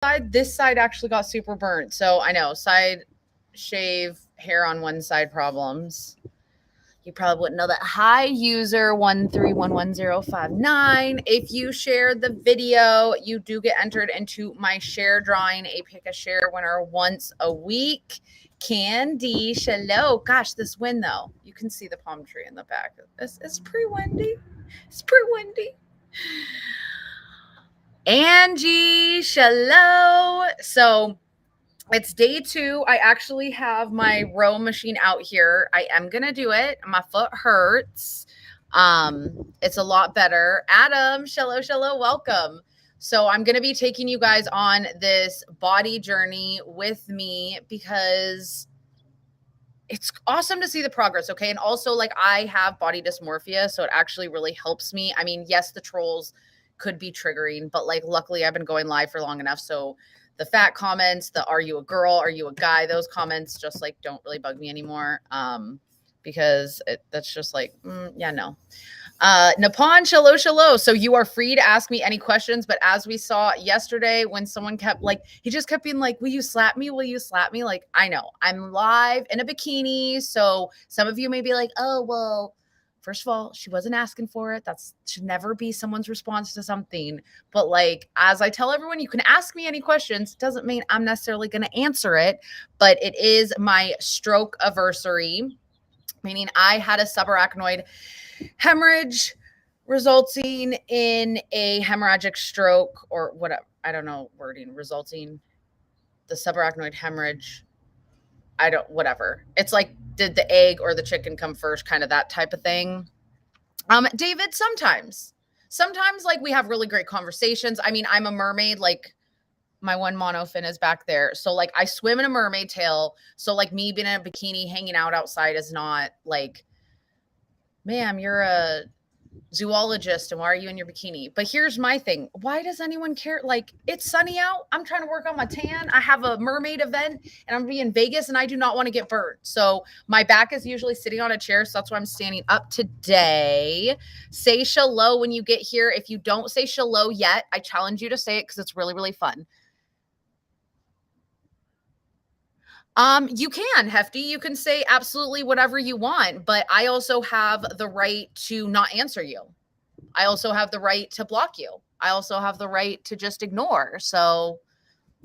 side. This side actually got super burnt. So I know side shave, hair on one side problems. You probably wouldn't know that. Hi, user 1311059. If you share the video, you do get entered into my share drawing, a pick a share winner once a week. Candy, hello. Gosh, this wind though. You can see the palm tree in the back. It's pretty windy. It's pretty windy. Angie, hello. So it's day 2. I actually have my row machine out here. I am going to do it. My foot hurts. It's a lot better. Adam, hello, welcome. So I'm going to be taking you guys on this body journey with me because it's awesome to see the progress. Okay. And also, like, I have body dysmorphia, so it actually really helps me. I mean, yes, the trolls could be triggering, but like, luckily I've been going live for long enough. So the fat comments, the are you a girl, are you a guy, those comments just like don't really bug me anymore. Because that's just like, yeah, no. Napon, hello. So you are free to ask me any questions, but as we saw yesterday, when someone kept like, he just kept being like, will you slap me? Will you slap me? Like, I know I'm live in a bikini. So some of you may be like, oh, well, first of all, she wasn't asking for it. That's should never be someone's response to something. But like, as I tell everyone, you can ask me any questions. Doesn't mean I'm necessarily going to answer it, but it is my stroke anniversary, meaning I had a subarachnoid hemorrhage resulting in a hemorrhagic stroke, or whatever. I don't know wording. Resulting the subarachnoid hemorrhage. Whatever. It's like, did the egg or the chicken come first? Kind of that type of thing. David, sometimes like we have really great conversations. I mean, I'm a mermaid, like my one monofin is back there. So like I swim in a mermaid tail. So like me being in a bikini hanging out outside is not like, ma'am, you're a zoologist and why are you in your bikini? But here's my thing. Why does anyone care? Like, it's sunny out. I'm trying to work on my tan. I have a mermaid event and I'm gonna be in Vegas and I do not want to get burnt. So my back is usually sitting on a chair. So that's why I'm standing up today. Say shalom when you get here. If you don't say shalom yet, I challenge you to say it because it's really, really fun. You can, Hefty. You can say absolutely whatever you want, but I also have the right to not answer you. I also have the right to block you. I also have the right to just ignore. So,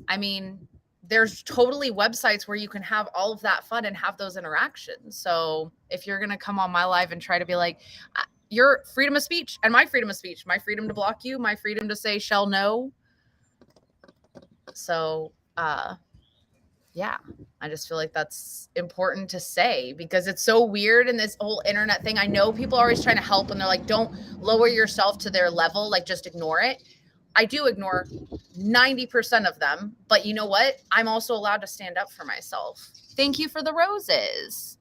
I mean, there's totally websites where you can have all of that fun and have those interactions. So, if you're going to come on my live and try to be like, your freedom of speech and my freedom of speech, my freedom to block you, my freedom to say shall no. So, yeah, I just feel like that's important to say because it's so weird in this whole internet thing. I know people are always trying to help and they're like, don't lower yourself to their level, like just ignore it. I do ignore 90% of them, but you know what? I'm also allowed to stand up for myself. Thank you for the roses.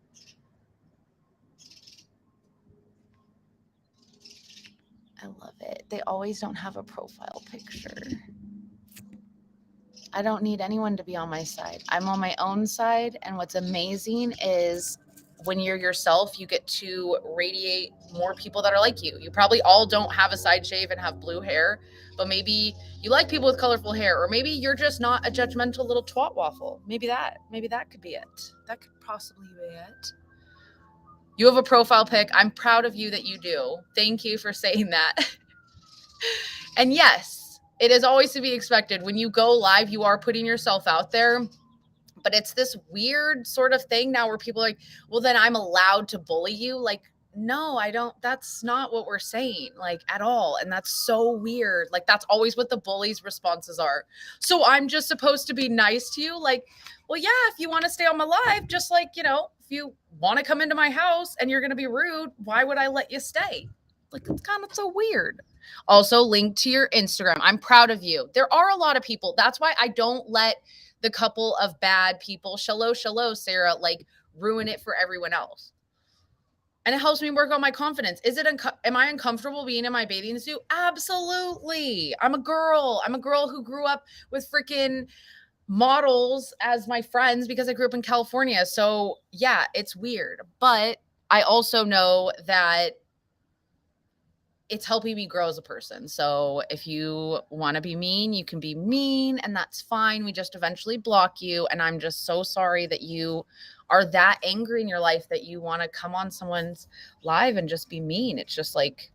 I love it. They always don't have a profile picture. I don't need anyone to be on my side. I'm on my own side. And what's amazing is when you're yourself, you get to radiate more people that are like you. You probably all don't have a side shave and have blue hair, but maybe you like people with colorful hair, or maybe you're just not a judgmental little twat waffle. Maybe that could be it. That could possibly be it. You have a profile pic. I'm proud of you that you do. Thank you for saying that. And yes, it is always to be expected. When you go live, you are putting yourself out there. But it's this weird sort of thing now where people are like, well, then I'm allowed to bully you. Like, no, I don't. That's not what we're saying, like, at all. And that's so weird. Like, that's always what the bullies' responses are. So I'm just supposed to be nice to you? Like, well, yeah, if you want to stay on my live, just like, you know, if you want to come into my house and you're going to be rude, why would I let you stay? Like, it's kind of so weird. Also, link to your Instagram. I'm proud of you. There are a lot of people. That's why I don't let the couple of bad people, shalom, Sarah, like ruin it for everyone else. And it helps me work on my confidence. Am I uncomfortable being in my bathing suit? Absolutely. I'm a girl who grew up with freaking models as my friends because I grew up in California. So yeah, it's weird. But I also know that it's helping me grow as a person. So if you want to be mean, you can be mean, and that's fine. We just eventually block you. And I'm just so sorry that you are that angry in your life that you want to come on someone's live and just be mean. It's just like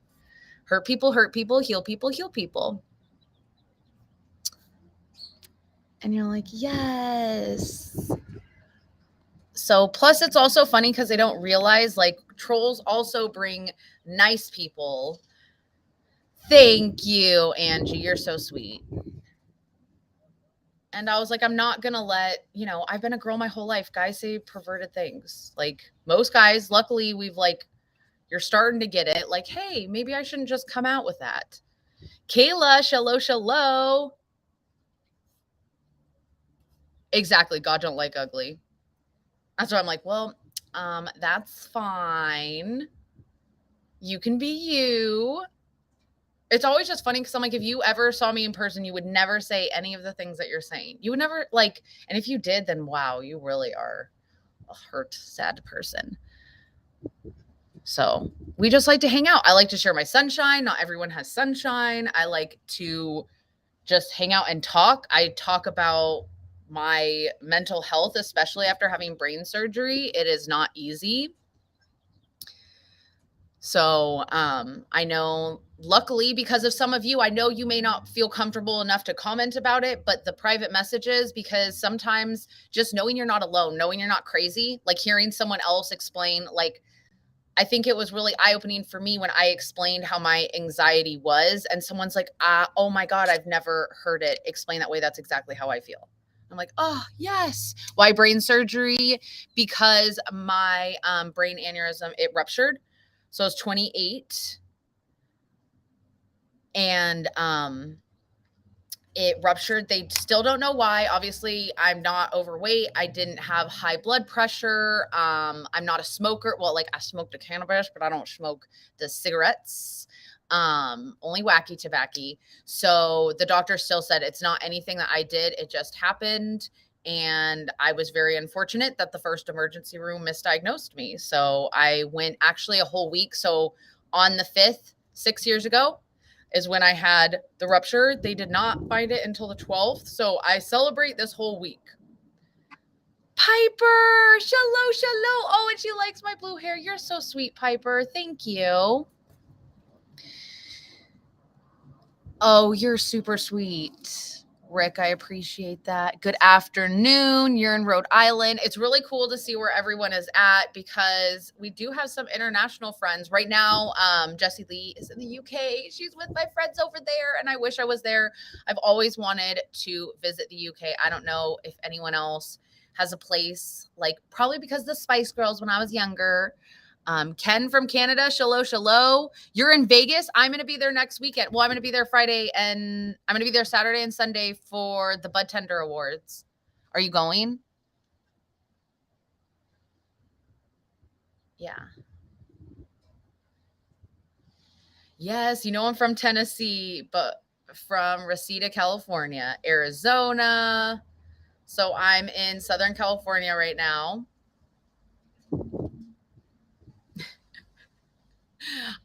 hurt people, heal people, heal people. And you're like, yes. So plus it's also funny because they don't realize like trolls also bring nice people. Thank you, Angie. You're so sweet. And I was like, I'm not gonna let, I've been a girl my whole life. Guys say perverted things. Like most guys, luckily we've like, you're starting to get it. Like, hey, maybe I shouldn't just come out with that. Kayla, shallow. Exactly. God don't like ugly. That's why I'm like, well, that's fine. You can be you. It's always just funny because I'm like, if you ever saw me in person, you would never say any of the things that you're saying. You would never like, and if you did, then wow, you really are a hurt, sad person. So we just like to hang out. I like to share my sunshine. Not everyone has sunshine. I like to just hang out and talk. I talk about my mental health, especially after having brain surgery. It is not easy. So I know, luckily, because of some of you, I know you may not feel comfortable enough to comment about it, but the private messages, because sometimes just knowing you're not alone, knowing you're not crazy, like hearing someone else explain, like, I think it was really eye-opening for me when I explained how my anxiety was, and someone's like, oh my God, I've never heard it explained that way. That's exactly how I feel. I'm like, oh, yes. Why brain surgery? Because my brain aneurysm, it ruptured. So I was 28 and it ruptured. They still don't know why. Obviously, I'm not overweight. I didn't have high blood pressure. I'm not a smoker. Well, like I smoked a cannabis, but I don't smoke the cigarettes. Only wacky tobacco. So the doctor still said it's not anything that I did. It just happened. And I was very unfortunate that the first emergency room misdiagnosed me. So I went actually a whole week. So on the 5th, 6 years ago, is when I had the rupture. They did not find it until the 12th. So I celebrate this whole week. Piper, shallow. Oh, and she likes my blue hair. You're so sweet, Piper. Thank you. Oh, you're super sweet. Rick, I appreciate that. Good afternoon. You're in Rhode Island. It's really cool to see where everyone is at because we do have some international friends. Right now, Jessie Lee is in the UK. She's with my friends over there, and I wish I was there. I've always wanted to visit the UK. I don't know if anyone else has a place, like probably because the Spice Girls when I was younger. Ken from Canada, shallow. You're in Vegas. I'm going to be there next weekend. Well, I'm going to be there Friday and I'm going to be there Saturday and Sunday for the Bud Tender Awards. Are you going? Yeah. Yes. I'm from Tennessee, but from Reseda, California, Arizona. So I'm in Southern California right now.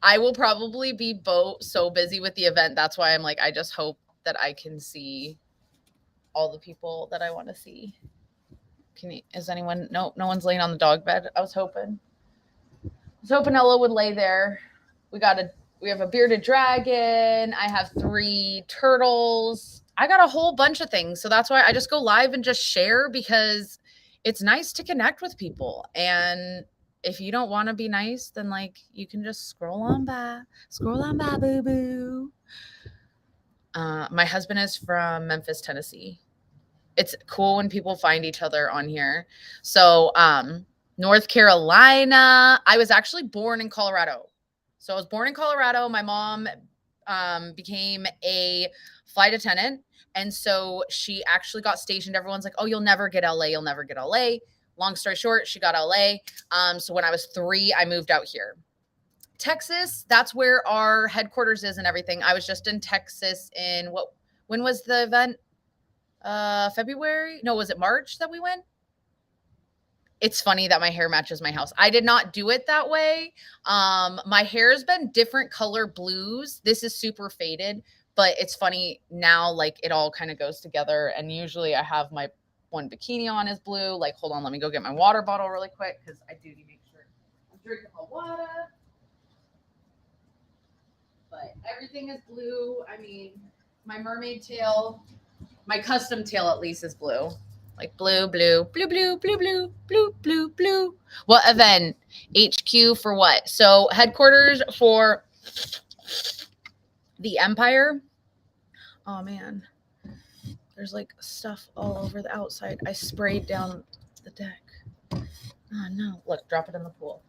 I will probably be so busy with the event. That's why I'm like, I just hope that I can see all the people that I want to see. Is anyone? No one's laying on the dog bed. I was hoping Ella would lay there. We have a bearded dragon. I have 3 turtles. I got a whole bunch of things. So that's why I just go live and just share because it's nice to connect with people. And if you don't want to be nice, then like you can just scroll on by, boo boo. My husband is from Memphis, Tennessee. It's cool when people find each other on here. So, North Carolina, I was actually born in Colorado. So I was born in Colorado. My mom became a flight attendant. And so she actually got stationed. Everyone's like, oh, you'll never get LA. You'll never get LA. Long story short, she got LA. So when I was 3, I moved out here. Texas, that's where our headquarters is and everything. I was just in Texas when was the event? February? No, was it March that we went? It's funny that my hair matches my house. I did not do it that way. My hair has been different color blues. This is super faded, but it's funny now, like it all kind of goes together. And usually I have my one bikini on is blue. Like, hold on, let me go get my water bottle really quick because I do need to make sure I'm drinking my water. But everything is blue. I mean, my mermaid tail, my custom tail at least is blue. Like blue, blue, blue, blue, blue, blue, blue, blue, blue. What event? HQ for what? So headquarters for the Empire. Oh man, there's like stuff all over the outside. I sprayed down the deck. Oh no! Look, drop it in the pool.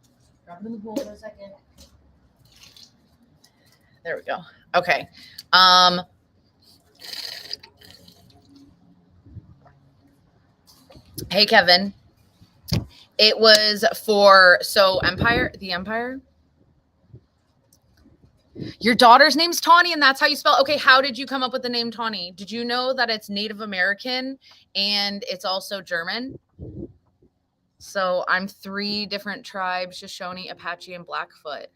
Drop it in the pool for a second. There we go. Okay. Hey, Kevin. It was for, so Empire, the Empire. Your daughter's name's Tawny, and that's how you spell. Okay, how did you come up with the name Tawny? Did you know that it's Native American and it's also German? So I'm 3 different tribes: Shoshone, Apache, and Blackfoot.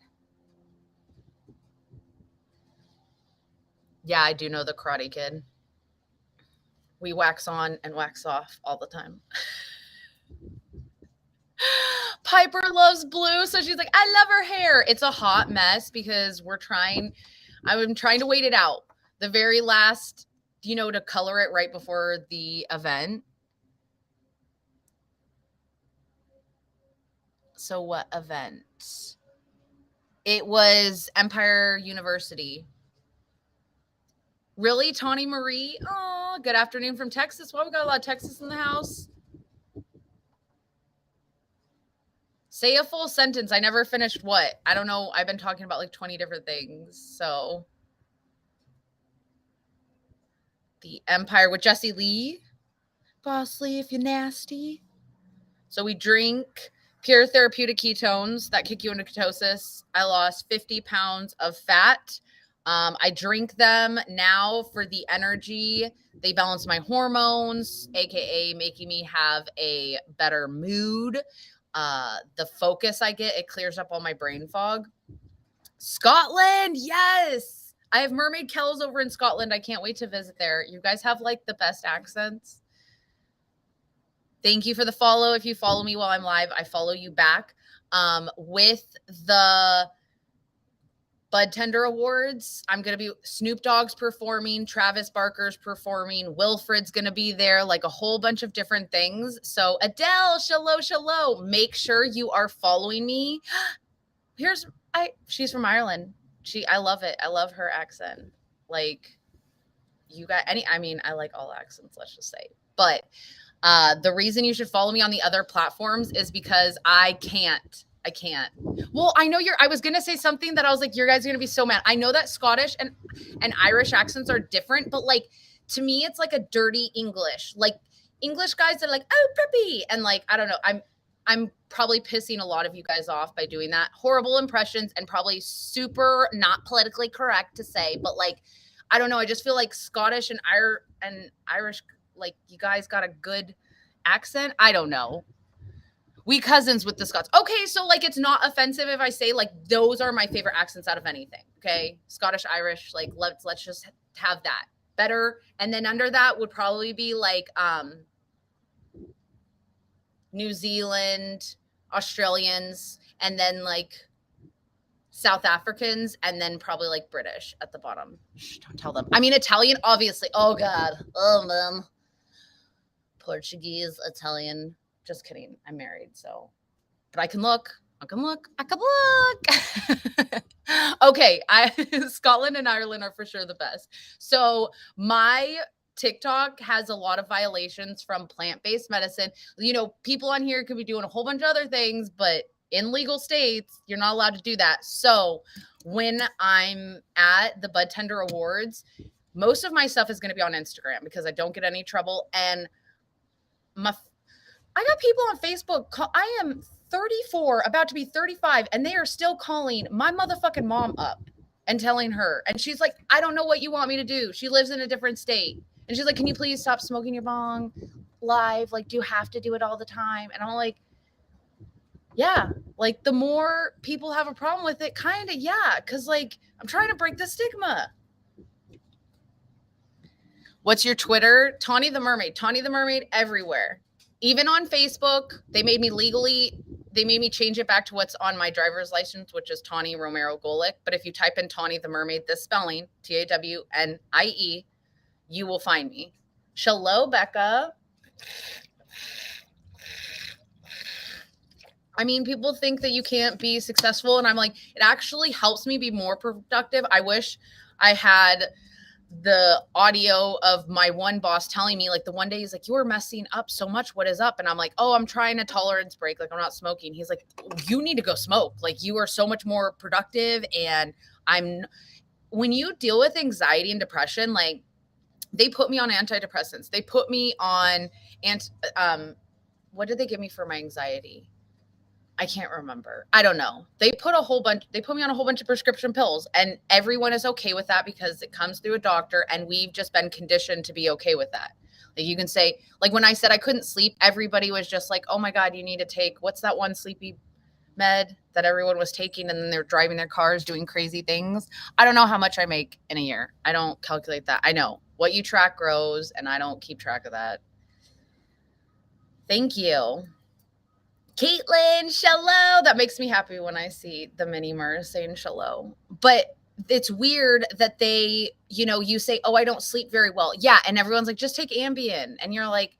Yeah, I do know the Karate Kid. We wax on and wax off all the time. Piper loves blue, so she's like, I love her hair. It's a hot mess because I'm trying to wait it out. The very last, to color it right before the event. So what event? It was Empire University. Really, Tawny Marie? Oh, good afternoon from Texas. Well, we got a lot of Texas in the house. Say a full sentence. I never finished what? I don't know. I've been talking about like 20 different things. So the Empire with Jesse Lee. Boss Lee, if you're nasty. So we drink pure therapeutic ketones that kick you into ketosis. I lost 50 pounds of fat. I drink them now for the energy. They balance my hormones, aka making me have a better mood. The focus I get, it clears up all my brain fog. Scotland, yes. I have mermaid Kells over in Scotland. I can't wait to visit there. You guys have like the best accents. Thank you for the follow. If you follow me while I'm live, I follow you back. With the Bud Tender Awards, I'm going to be, Snoop Dogg's performing, Travis Barker's performing, Wilfred's going to be there, like a whole bunch of different things. So Adele, shallow, make sure you are following me. She's from Ireland. I love it. I love her accent. Like, I like all accents, let's just say. But the reason you should follow me on the other platforms is because I can't. Well, I know I was going to say something that I was like, you guys are going to be so mad. I know that Scottish and Irish accents are different, but like, to me, it's like a dirty English. Like English guys are like, oh, puppy. And like, I don't know. I'm probably pissing a lot of you guys off by doing that. Horrible impressions and probably super not politically correct to say, but like, I don't know. I just feel like Scottish and Irish, like you guys got a good accent. I don't know. We cousins with the Scots. Okay, so like it's not offensive if I say like those are my favorite accents out of anything. Okay, Scottish, Irish, like let's just have that better. And then under that would probably be like New Zealand, Australians, and then like South Africans, and then probably like British at the bottom. Shh, don't tell them. I mean Italian, obviously. Oh God, oh man. Portuguese, Italian. Just kidding. I'm married, so. But I can look. Okay, Scotland and Ireland are for sure the best. So my TikTok has a lot of violations from plant-based medicine. People on here could be doing a whole bunch of other things, but in legal states, you're not allowed to do that. So when I'm at the Bud Tender Awards, most of my stuff is going to be on Instagram because I don't get any trouble. And I got people on Facebook. I am 34, about to be 35, and they are still calling my motherfucking mom up and telling her. And she's like, I don't know what you want me to do. She lives in a different state. And she's like, can you please stop smoking your bong live? Like, do you have to do it all the time? And I'm like, Yeah, like the more people have a problem with it, kind of, yeah, because like I'm trying to break the stigma. What's your Twitter? Tawny the Mermaid. Tawny the Mermaid everywhere. Even on Facebook, they made me change it back to what's on my driver's license, which is Tawny Romero Golick. But if you type in Tawny the Mermaid, this spelling, Tawnie, you will find me. Shalom, Becca. I mean, people think that you can't be successful, and I'm like, it actually helps me be more productive. I wish I had the audio of my one boss telling me, like, the one day he's like, you are messing up so much. What is up? And I'm like, oh, I'm trying a tolerance break. Like, I'm not smoking. He's like, you need to go smoke. Like, you are so much more productive. And when you deal with anxiety and depression, like, they put me on antidepressants. They put me on, what did they give me for my anxiety? I can't remember. I don't know. They put me on a whole bunch of prescription pills, and everyone is okay with that because it comes through a doctor, and we've just been conditioned to be okay with that. Like, you can say, like, when I said I couldn't sleep, everybody was just like, oh my God, you need to take, what's that one sleepy med that everyone was taking, and then they're driving their cars doing crazy things. I don't know how much I make in a year. I don't calculate that. I know what you track grows, and I don't keep track of that. Thank you. Caitlin, shalom. That makes me happy when I see the mini Mers saying shalom. But it's weird that they, you say, oh, I don't sleep very well. Yeah. And everyone's like, just take Ambien. And you're like,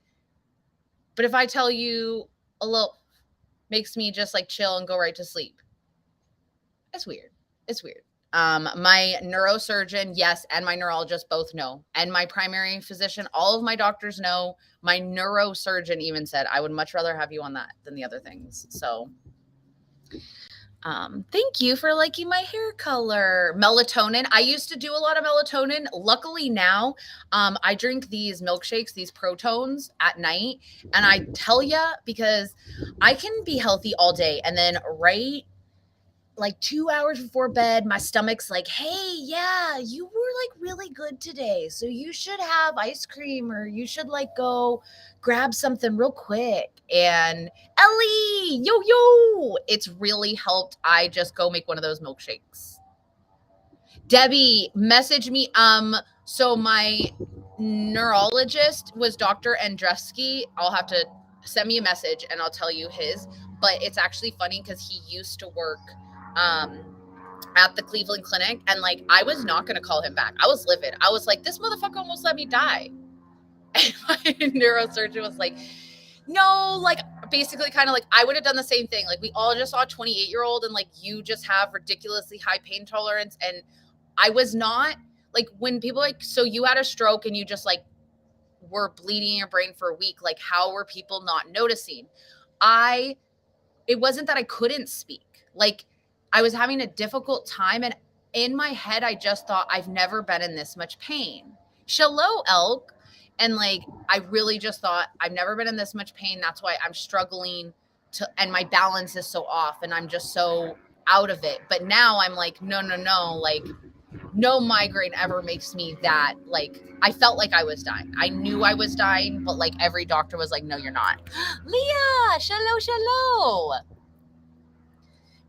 but if I tell you a little, makes me just like chill and go right to sleep. It's weird. It's weird. My neurosurgeon, yes, and my neurologist both know. And my primary physician, all of my doctors know. My neurosurgeon even said, I would much rather have you on that than the other things. So thank you for liking my hair color. Melatonin. I used to do a lot of melatonin. Luckily now, I drink these milkshakes, these Protones at night. And I tell you, because I can be healthy all day, and then right like 2 hours before bed, my stomach's like, hey, yeah, you were like really good today. So you should have ice cream, or you should like go grab something real quick. And Ellie, yo, it's really helped. I just go make one of those milkshakes. Debbie, message me. So my neurologist was Dr. Andreski. I'll have to send me a message and I'll tell you his. But it's actually funny because he used to work at the Cleveland Clinic, and like I was not going to call him back. I was livid. I was like, this motherfucker almost let me die. And my neurosurgeon was like, no, like basically kind of like I would have done the same thing. Like, we all just saw a 28-year-old and like you just have ridiculously high pain tolerance. And I was not like, when people like, so you had a stroke and you just like were bleeding in your brain for a week. Like, how were people not noticing? It wasn't that I couldn't speak. Like, I was having a difficult time, and in my head, I just thought, I've never been in this much pain. Shalom, elk. And like, I really just thought, I've never been in this much pain. That's why I'm struggling and my balance is so off, and I'm just so out of it. But now I'm like, no, like, no migraine ever makes me that, like, I felt like I was dying. I knew I was dying, but like every doctor was like, no, you're not. Leah, shalom.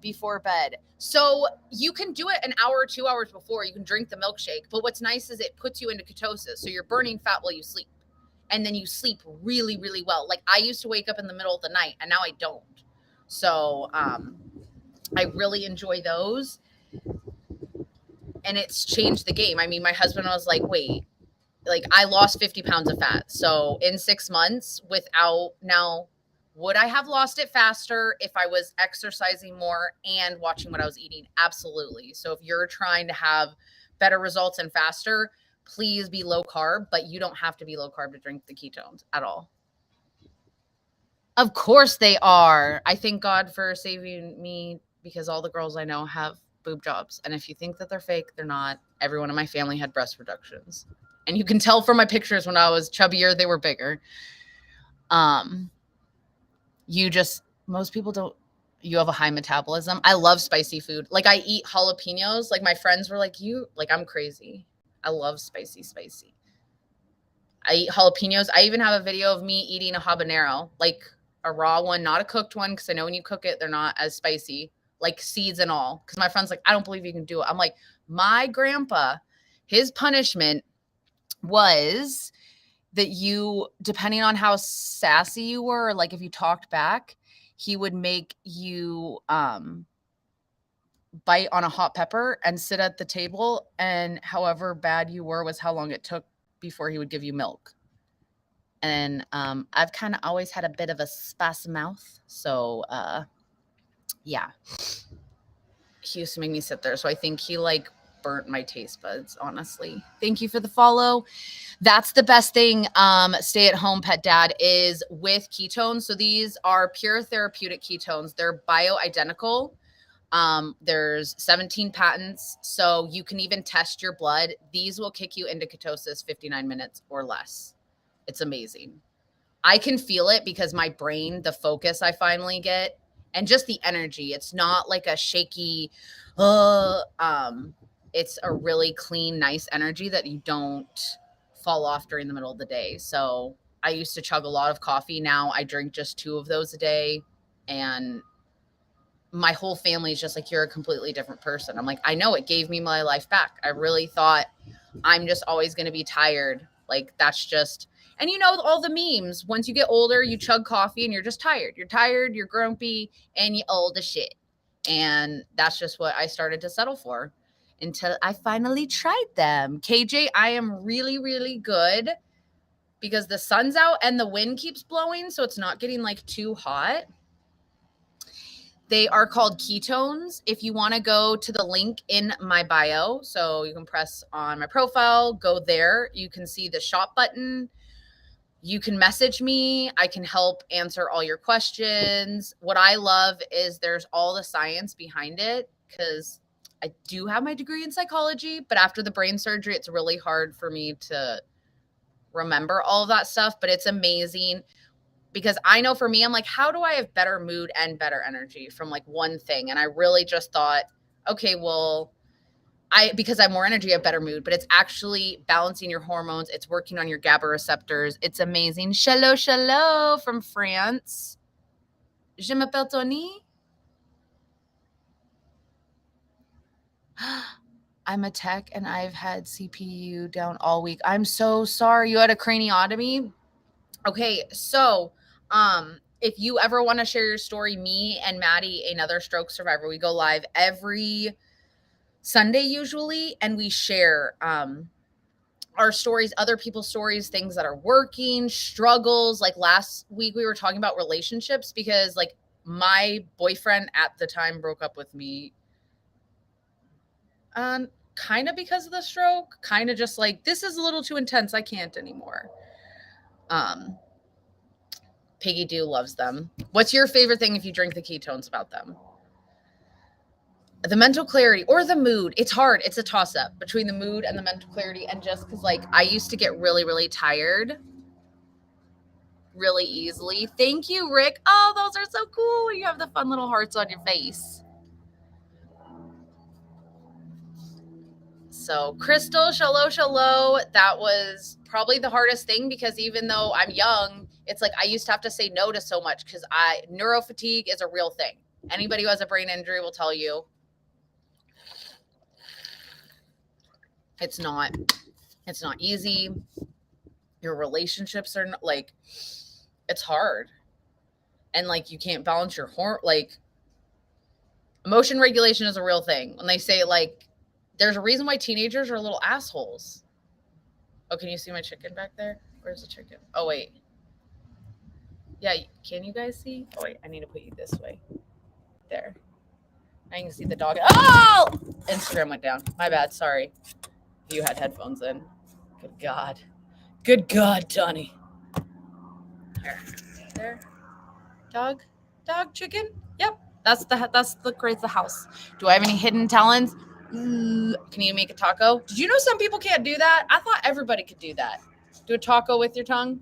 Before bed. So you can do it an hour or 2 hours before. You can drink the milkshake. But what's nice is it puts you into ketosis. So you're burning fat while you sleep. And then you sleep really, really well. Like, I used to wake up in the middle of the night, and now I don't. So I really enjoy those. And it's changed the game. I mean, my husband was like, wait, like I lost 50 pounds of fat. So in 6 months now, would I have lost it faster if I was exercising more and watching what I was eating? Absolutely. So if you're trying to have better results and faster, please be low carb, but you don't have to be low carb to drink the ketones at all. Of course they are. I thank God for saving me, because all the girls I know have boob jobs. And if you think that they're fake, they're not. Everyone in my family had breast reductions. And you can tell from my pictures, when I was chubbier, they were bigger. Most people don't, you have a high metabolism. I love spicy food. Like, I eat jalapenos. Like, my friends were like, I'm crazy. I love spicy. I eat jalapenos. I even have a video of me eating a habanero. Like, a raw one, not a cooked one, because I know when you cook it, they're not as spicy, like seeds and all. Because my friend's like, I don't believe you can do it. I'm like, my grandpa, his punishment was that you, depending on how sassy you were, like if you talked back, he would make you bite on a hot pepper and sit at the table, and however bad you were was how long it took before he would give you milk. And I've kind of always had a bit of a spicy mouth, so yeah, he used to make me sit there. So I think he like burnt my taste buds, honestly. Thank you for the follow. That's the best thing, stay at home pet dad, is with ketones. So these are pure therapeutic ketones. They're bioidentical. There's 17 patents, so you can even test your blood. These will kick you into ketosis 59 minutes or less. It's amazing. I can feel it because my brain, the focus I finally get, and just the energy. It's not like a shaky, it's a really clean, nice energy that you don't fall off during the middle of the day. So I used to chug a lot of coffee. Now I drink just 2 of those a day, and my whole family is just like, you're a completely different person. I'm like, I know, it gave me my life back. I really thought I'm just always going to be tired. Like, that's just, and you know, all the memes, once you get older, you chug coffee and you're just tired. You're tired, you're grumpy, and you old as shit. And that's just what I started to settle for until I finally tried them. KJ, I am really, really good because the sun's out and the wind keeps blowing, so it's not getting like too hot. They are called ketones. If you want to go to the link in my bio, so you can press on my profile, go there. You can see the shop button. You can message me. I can help answer all your questions. What I love is there's all the science behind it, because I do have my degree in psychology, but after the brain surgery, it's really hard for me to remember all of that stuff, but it's amazing. Because I know for me, I'm like, how do I have better mood and better energy from like one thing? And I really just thought, okay, well, because I have more energy, I have better mood, but it's actually balancing your hormones. It's working on your GABA receptors. It's amazing. Shalom, shalom from France. Je m'appelle Tony. I'm a tech and I've had CPU down all week. I'm so sorry. You had a craniotomy? Okay, so if you ever want to share your story, me and Maddie, another stroke survivor, we go live every Sunday usually, and we share our stories, other people's stories, things that are working, struggles. Like last week we were talking about relationships because like my boyfriend at the time broke up with me kind of because of the stroke, kind of just like, this is a little too intense, I can't anymore. Piggy Doo loves them. What's your favorite thing if you drink the ketones about them? The mental clarity or the mood. It's hard. It's a toss up between the mood and the mental clarity. And just because like I used to get really, really tired really easily. Thank you, Rick. Oh, those are so cool. You have the fun little hearts on your face. So Crystal, shalom. That was probably the hardest thing because even though I'm young, it's like I used to have to say no to so much because neurofatigue is a real thing. Anybody who has a brain injury will tell you it's not easy. Your relationships are not, like, it's hard. And like you can't balance your like emotion regulation is a real thing. When they say like there's a reason why teenagers are little assholes. Oh, can you see my chicken back there? Where's the chicken? Oh, wait. Yeah, can you guys see? Oh, wait, I need to put you this way. There. Now you can see the dog. Oh! Instagram went down. My bad, sorry. You had headphones in. Good God. Good God, Johnny. There. Dog, chicken. Yep. That's the house. Do I have any hidden talents? Can you make a taco? Did you know some people can't do that? I thought everybody could do that. Do a taco with your tongue.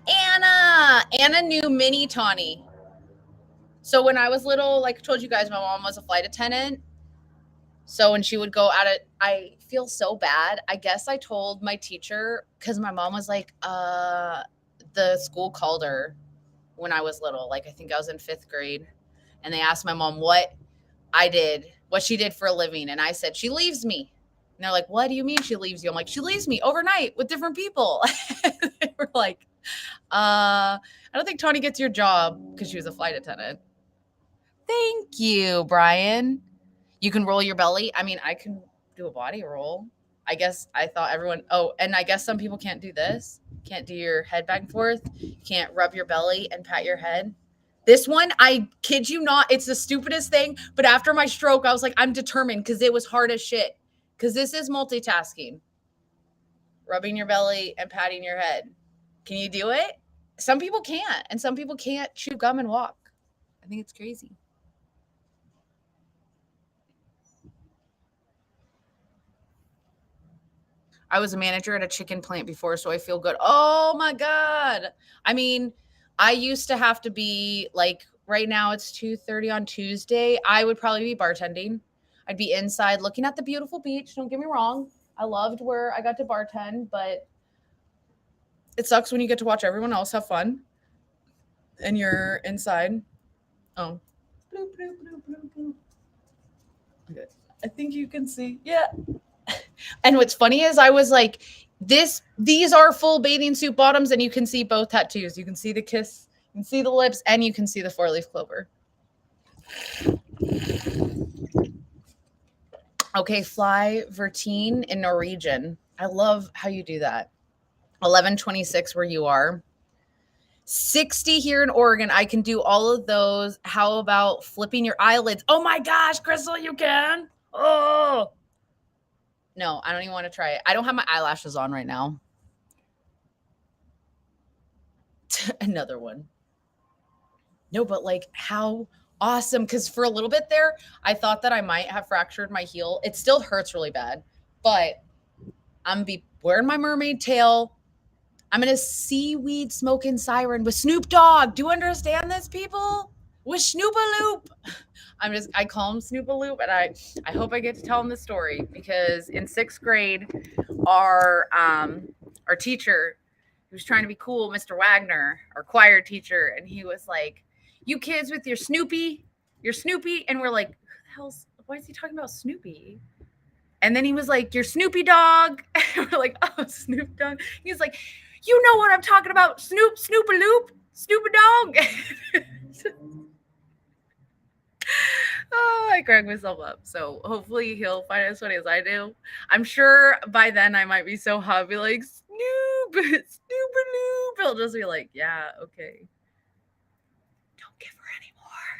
Anna knew Mini Tawny. So when I was little, like I told you guys, my mom was a flight attendant. So when she would go at it, I feel so bad. I guess I told my teacher, because my mom was like, the school called her when I was little. Like I think I was in 5th grade, and they asked my mom what she did for a living, and I said she leaves me. And they're like, "What do you mean she leaves you?" I'm like, "She leaves me overnight with different people." They were like, I don't think Tawny gets your job," because she was a flight attendant. Thank you, Brian. You can roll your belly. I mean, I can do a body roll. I guess I thought everyone. Oh, and I guess some people can't do this. Can't do your head back and forth. You can't rub your belly and pat your head. This one, I kid you not, it's the stupidest thing. But after my stroke, I was like, I'm determined because it was hard as shit. Because this is multitasking. Rubbing your belly and patting your head. Can you do it? Some people can't, and some people can't chew gum and walk. I think it's crazy. I was a manager at a chicken plant before, so I feel good. Oh my God. I mean, I used to have to be like, right now it's 2:30 on Tuesday. I would probably be bartending. I'd be inside looking at the beautiful beach. Don't get me wrong. I loved where I got to bartend, but it sucks when you get to watch everyone else have fun and you're inside. Oh. Bloop, bloop, bloop, bloop, bloop. Okay. I think you can see. Yeah. And what's funny is I was like, these are full bathing suit bottoms, and you can see both tattoos. You can see the kiss, you can see the lips, and you can see the 4-leaf clover. Okay, fly Vertine in Norwegian. I love how you do that. 11:26 where you are. 60 here in Oregon. I can do all of those. How about flipping your eyelids? Oh my gosh, Crystal, you can. Oh. No, I don't even want to try it. I don't have my eyelashes on right now. Another one. No, but like how awesome. Because for a little bit there, I thought that I might have fractured my heel. It still hurts really bad, but I'm be wearing my mermaid tail. I'm in a seaweed smoking siren with Snoop Dogg. Do you understand this, people? With Snoop-a-Loop. I call him Snoop-a-Loop, and I hope I get to tell him the story because in 6th grade, our teacher, he was trying to be cool, Mr. Wagner, our choir teacher, and he was like, "You kids with your Snoopy," and we're like, "Who the hell's? Why is he talking about Snoopy?" And then he was like, "Your Snoopy dog," and we're like, "Oh, Snoop Dogg." He's like, "You know what I'm talking about, Snoop-a-Loop, Snoop-a-Dog." Oh, I crack myself up. So hopefully he'll find it as funny as I do. I'm sure by then I might be so hot, I'll be like, Snoop, Snoop-a-Loop. He'll just be like, yeah, okay. Don't give her any more.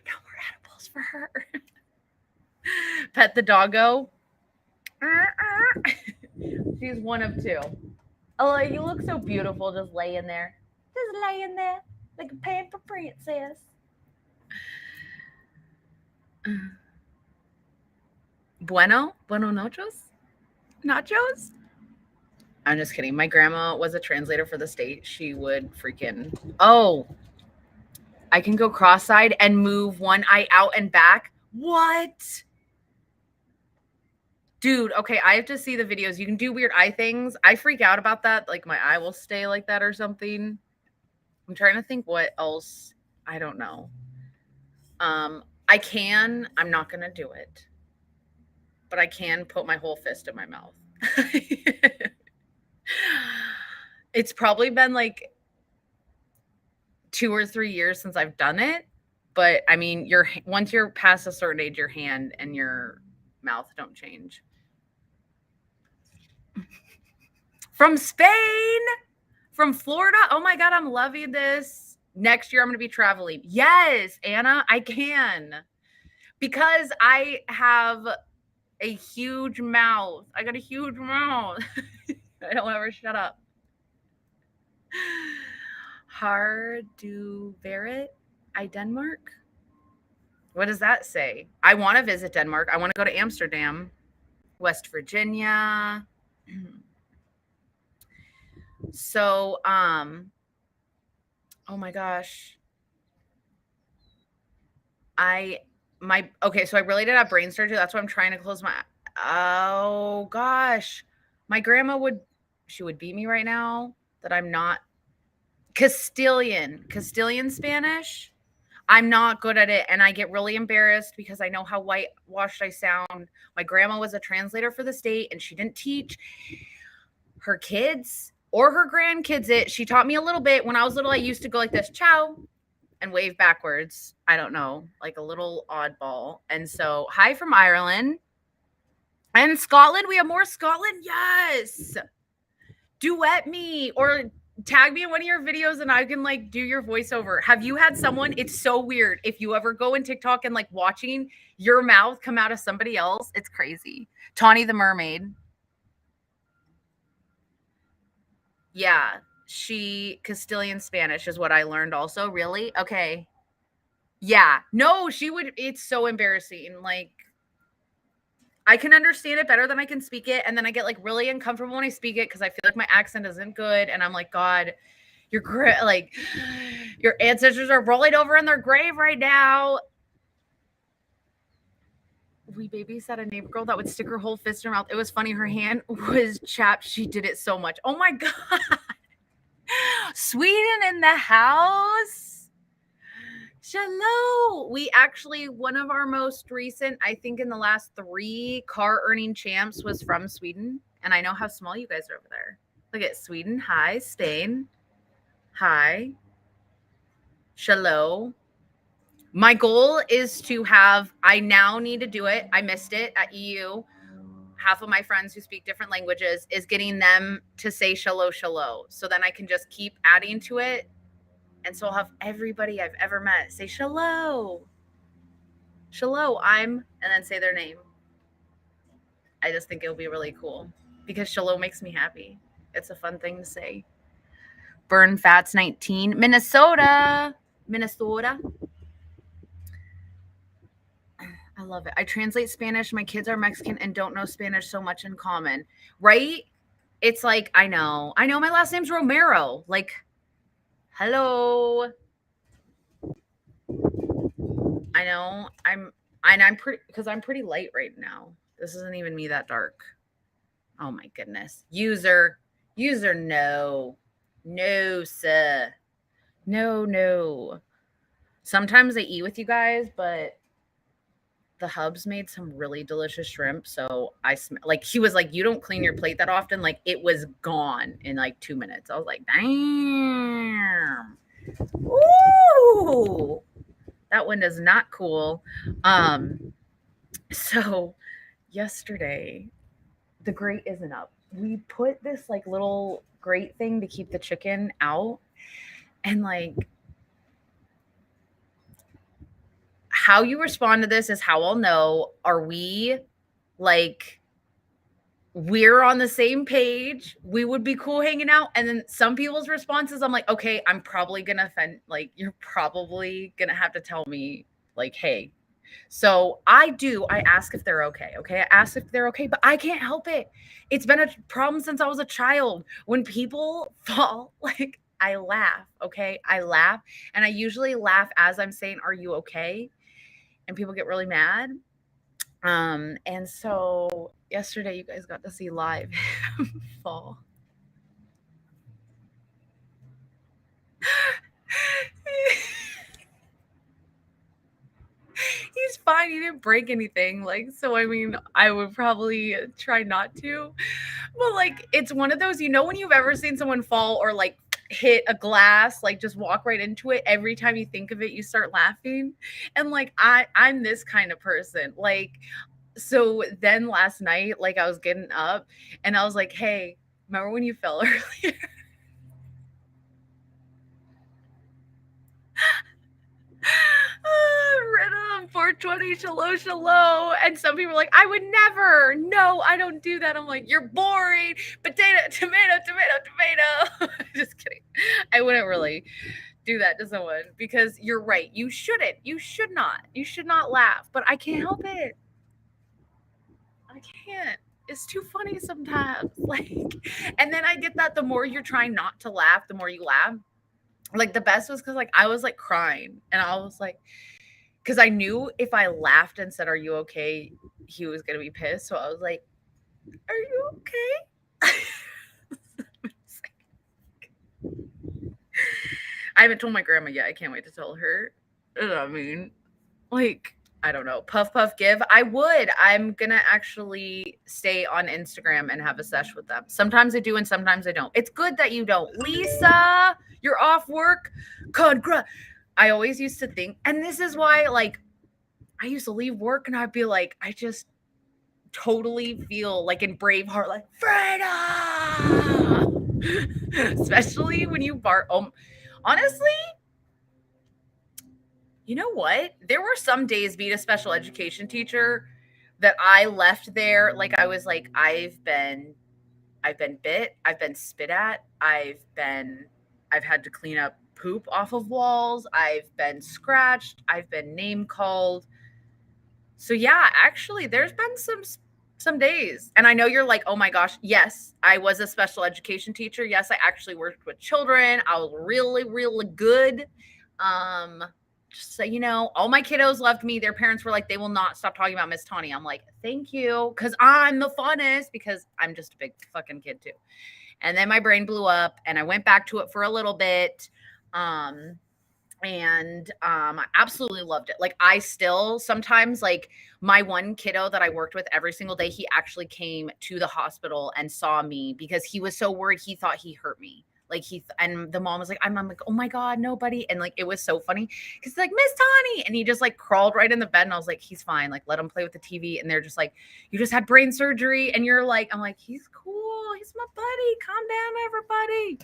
No more edibles for her. Pet the doggo. She's one of 2. Oh, you look so beautiful just laying there. Just laying there like a pamper princess. Bueno nachos. I'm just kidding. My grandma was a translator for the state. She would freaking, oh, I can go cross-eyed and move one eye out and back. What? Dude, okay, I have to see the videos. You can do weird eye things. I freak out about that. Like my eye will stay like that or something. I'm trying to think what else. I don't know. I'm not going to do it. But I can put my whole fist in my mouth. It's probably been like 2 or 3 years since I've done it. But I mean, once you're past a certain age, your hand and your mouth don't change. From Spain, from Florida. Oh my God, I'm loving this. Next year, I'm going to be traveling. Yes, Anna, I can. Because I have a huge mouth. I got a huge mouth. I don't ever shut up. Har du været i Denmark? What does that say? I want to visit Denmark. I want to go to Amsterdam, West Virginia. So, oh my gosh. Okay, so I really did have brain surgery. That's why I'm trying to close my, oh gosh. My grandma she would beat me right now. that I'm not Castilian Spanish. I'm not good at it, and I get really embarrassed because I know how whitewashed I sound. My grandma was a translator for the state, and she didn't teach her kids or her grandkids it. She taught me a little bit. When I was little, I used to go like this, ciao, and wave backwards. I don't know, like a little oddball. And so, hi from Ireland. And Scotland, we have more Scotland. Yes. Duet me or tag me in one of your videos and I can like do your voiceover. Have you had someone? It's so weird. If you ever go in TikTok and like watching your mouth come out of somebody else, it's crazy. Tawny the Mermaid. Yeah, she Castilian Spanish is what I learned also. Really? Okay. Yeah. No, she would. It's so embarrassing. Like, I can understand it better than I can speak it. And then I get like really uncomfortable when I speak it because I feel like my accent isn't good. And I'm like, God, like your ancestors are rolling over in their grave right now. We babysat a neighbor girl that would stick her whole fist in her mouth. It was funny. Her hand was chapped. She did it so much. Oh my God. Sweden in the house. Shalom. We actually, one of our most recent, I think in the last 3 car earning champs was from Sweden. And I know how small you guys are over there. Look at Sweden. Hi, Spain. Hi. Shalom. My goal is to have, I now need to do it. I missed it at EU. Half of my friends who speak different languages is getting them to say shalom, shalom. So then I can just keep adding to it. And so I'll have everybody I've ever met say shalom. Shalom, and then say their name. I just think it'll be really cool because shalom makes me happy. It's a fun thing to say. Burn Fats 19, Minnesota. I love it. I translate Spanish. My kids are Mexican and don't know Spanish so much in common, right? It's like, I know my last name's Romero. Like, hello. I know I'm pretty, because I'm pretty light right now. This isn't even me that dark. Oh my goodness. User, no, sir. No. Sometimes I eat with you guys, but the Hubs made some really delicious shrimp. So like, he was like, you don't clean your plate that often. Like, it was gone in like 2 minutes. I was like, damn. Ooh, that one is not cool. So yesterday, the grate isn't up. We put this like little grate thing to keep the chicken out. And like, how you respond to this is how I'll know, are we like, we're on the same page, we would be cool hanging out. And then some people's responses, I'm like, okay, I'm probably gonna offend, like, you're probably gonna have to tell me, like, hey. So I ask if they're okay. Okay. I ask if they're okay, but I can't help it. It's been a problem since I was a child. When people fall, like, I laugh. Okay. I laugh. And I usually laugh as I'm saying, are you okay? And people get really mad. And so yesterday you guys got to see live fall. He's fine. He didn't break anything. Like, so I mean, I would probably try not to. But like, it's one of those, when you've ever seen someone fall or like hit a glass, like just walk right into it. Every time you think of it, you start laughing. And like, I'm this kind of person. Like, so then last night, like, I was getting up and I was like, hey, remember when you fell earlier? Rhythm 420 shalom. And some people are like, I would never. No, I don't do that. I'm like, you're boring. Potato, tomato. Just kidding. I wouldn't really do that to someone because you're right. You shouldn't. You should not. You should not laugh. But I can't help it. I can't. It's too funny sometimes. Like, and then I get that the more you're trying not to laugh, the more you laugh. Like, the best was because like I was like crying and I was like, because I knew if I laughed and said, are you okay? He was going to be pissed. So I was like, are you okay? I haven't told my grandma yet. I can't wait to tell her. I mean, like, I don't know, puff puff give. I would. I'm gonna actually stay on Instagram and have a sesh with them. Sometimes I do and sometimes I don't. It's good that you don't. Lisa, you're off work. Congrats. I always used to think, and this is why, like, I used to leave work and I'd be like, I just totally feel like in Braveheart, like Freda. Especially when you bark. Honestly, you know what? There were some days being a special education teacher that I left there like I was like I've been bit, I've been spit at, I've had to clean up poop off of walls, I've been scratched, I've been name called. So yeah, actually there's been some days. And I know you're like, "Oh my gosh, yes, I was a special education teacher. Yes, I actually worked with children. I was really really good." Um just so you know, all my kiddos loved me. Their parents were like, they will not stop talking about Miss Tawny. I'm like, thank you, because I'm the funnest, because I'm just a big fucking kid too. And then my brain blew up and I went back to it for a little bit. Um, I absolutely loved it. Like, I still sometimes, like, my one kiddo that I worked with every single day, he actually came to the hospital and saw me because he was so worried. He thought he hurt me. Like, and the mom was like, I'm like, oh my God, nobody. And like, it was so funny because like, Miss Tawny. And he just like crawled right in the bed. And I was like, he's fine. Like, let him play with the TV. And they're just like, you just had brain surgery. And you're like, I'm like, he's cool. He's my buddy. Calm down, everybody.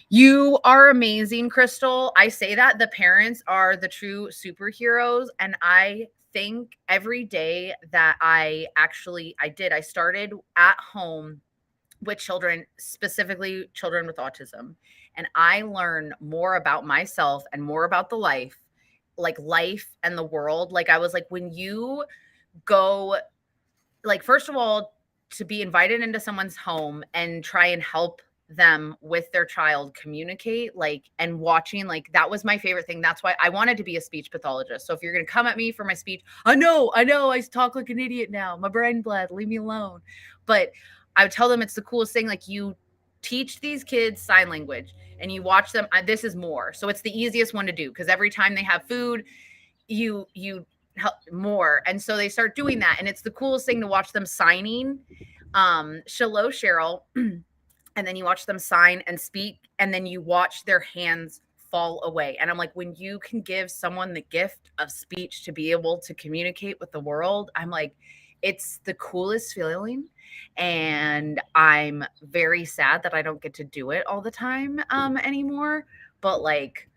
You are amazing, Crystal. I say that the parents are the true superheroes. And I think every day that I started at home with children, specifically children with autism. And I learn more about myself and more about the life, like life and the world. Like, I was like, when you go, like, first of all, to be invited into someone's home and try and help them with their child communicate, like, and watching, like, that was my favorite thing. That's why I wanted to be a speech pathologist. So if you're going to come at me for my speech, I know, I talk like an idiot now. My brain bled, leave me alone. But I would tell them it's the coolest thing. Like, you teach these kids sign language and you watch them. This is more. So it's the easiest one to do because every time they have food, you help more. And so they start doing that. And it's the coolest thing to watch them signing. Hello, Cheryl. And then you watch them sign and speak, and then you watch their hands fall away. And I'm like, when you can give someone the gift of speech to be able to communicate with the world, I'm like, it's the coolest feeling. And I'm very sad that I don't get to do it all the time anymore. But like,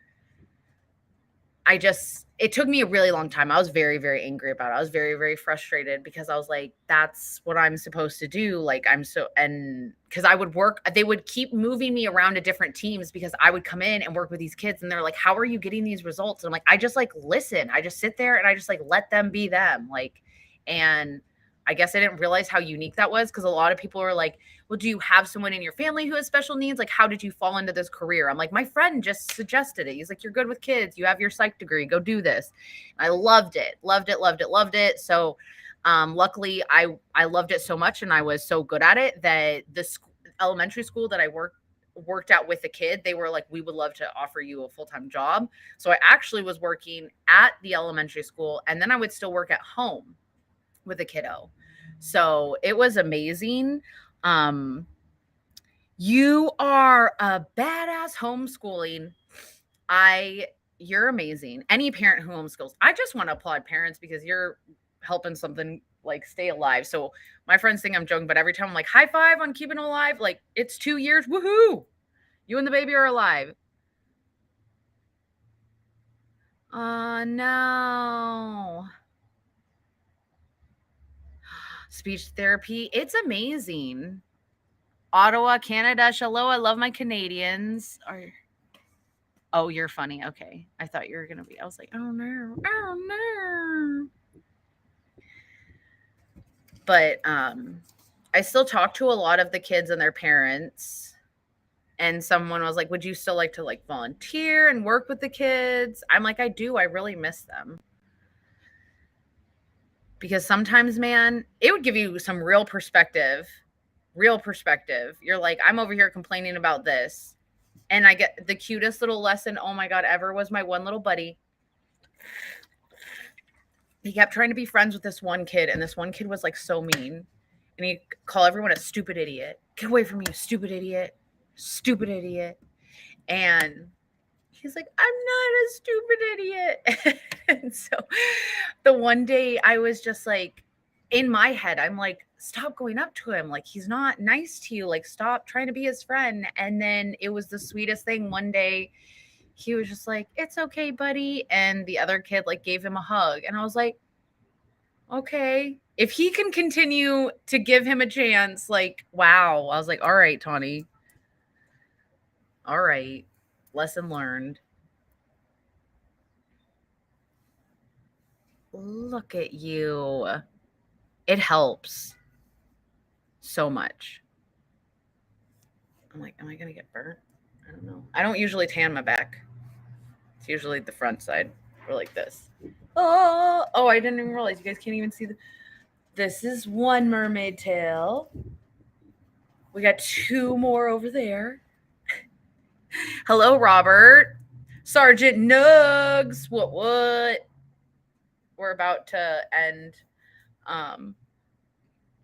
it took me a really long time. I was very, very angry about it. I was very, very frustrated because I was like, that's what I'm supposed to do. Like, and because I would work, they would keep moving me around to different teams because I would come in and work with these kids and they're like, how are you getting these results? And I'm like, I just like listen. I just sit there and I just like let them be them. Like, and I guess I didn't realize how unique that was because a lot of people are like, well, do you have someone in your family who has special needs? Like, how did you fall into this career? I'm like, my friend just suggested it. He's like, you're good with kids. You have your psych degree. Go do this. And I loved it, loved it, loved it, loved it. So luckily, I loved it so much and I was so good at it that the elementary school that I worked at with the kid, they were like, we would love to offer you a full-time job. So I actually was working at the elementary school and then I would still work at home with a kiddo. So it was amazing. You are a badass homeschooling. You're amazing. Any parent who homeschools. I just want to applaud parents because you're helping something like stay alive. So my friends think I'm joking, but every time I'm like, high five on keeping alive, like it's 2 years. Woohoo. You and the baby are alive. Oh no. Speech therapy. It's amazing. Ottawa, Canada. Hello, I love my Canadians. Oh, you're funny. Okay. I thought you were going to be. I was like, oh no. Oh no. But I still talk to a lot of the kids and their parents. And someone was like, would you still like to like volunteer and work with the kids? I'm like, I do. I really miss them. Because sometimes, man, it would give you some real perspective. Real perspective. You're like, I'm over here complaining about this. And I get the cutest little lesson, oh my God, ever was my one little buddy. He kept trying to be friends with this one kid, and this one kid was like so mean. And he'd call everyone a stupid idiot. Get away from me, you stupid idiot. Stupid idiot. And he's like, I'm not a stupid idiot. And so the one day I was just like, in my head, I'm like, stop going up to him. Like, he's not nice to you. Like, stop trying to be his friend. And then it was the sweetest thing. One day he was just like, it's okay, buddy. And the other kid like gave him a hug. And I was like, okay, if he can continue to give him a chance, like, wow. I was like, all right, Tawny. All right. Lesson learned. Look at you. It helps so much. I'm like, am I going to get burnt? I don't know. I don't usually tan my back. It's usually the front side or like this. Oh, I didn't even realize you guys can't even see this is one mermaid tail. We got two more over there. Hello, Robert. Sergeant Nugs. What? We're about to end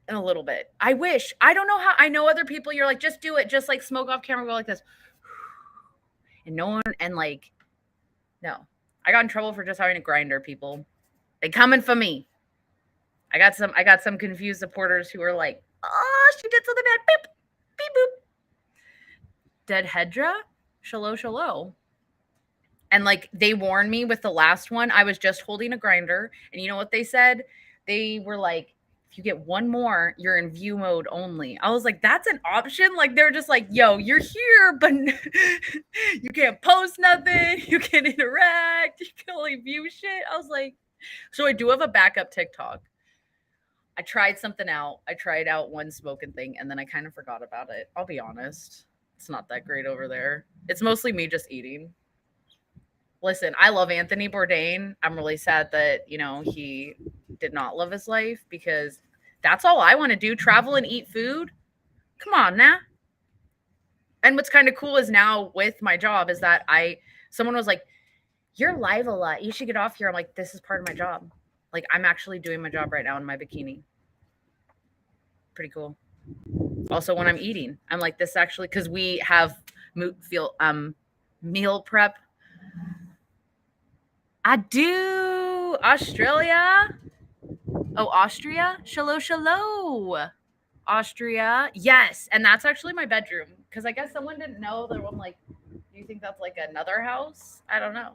in a little bit. I wish. I don't know how. I know other people, you're like, just do it. Just like smoke off camera, go like this. And no one, and like, no. I got in trouble for just having a grinder, people. They coming for me. I got some confused supporters who were like, oh, she did something bad. Beep, beep, boop. Dead Hedra? Shallow. And like they warned me with the last one. I was just holding a grinder. And you know what they said? They were like, if you get one more, you're in view mode only. I was like, that's an option? Like they're just like, yo, you're here, but you can't post nothing. You can't interact. You can only view shit. I was like, so I do have a backup TikTok. I tried something out. I tried out one smoking thing and then I kind of forgot about it. I'll be honest. It's not that great over there. It's mostly me just eating. Listen, I love Anthony Bourdain. I'm really sad that, he did not love his life because that's all I want to do. Travel and eat food. Come on now. And what's kind of cool is now with my job is that someone was like, you're live a lot. You should get off here. I'm like, this is part of my job. Like I'm actually doing my job right now in my bikini. Pretty cool. Also, when I'm eating, I'm like, this actually, because we have meal prep. I do. Australia. Oh, Austria. Shallow. Austria. Yes. And that's actually my bedroom. Because I guess someone didn't know that. I'm like, do you think that's like another house? I don't know.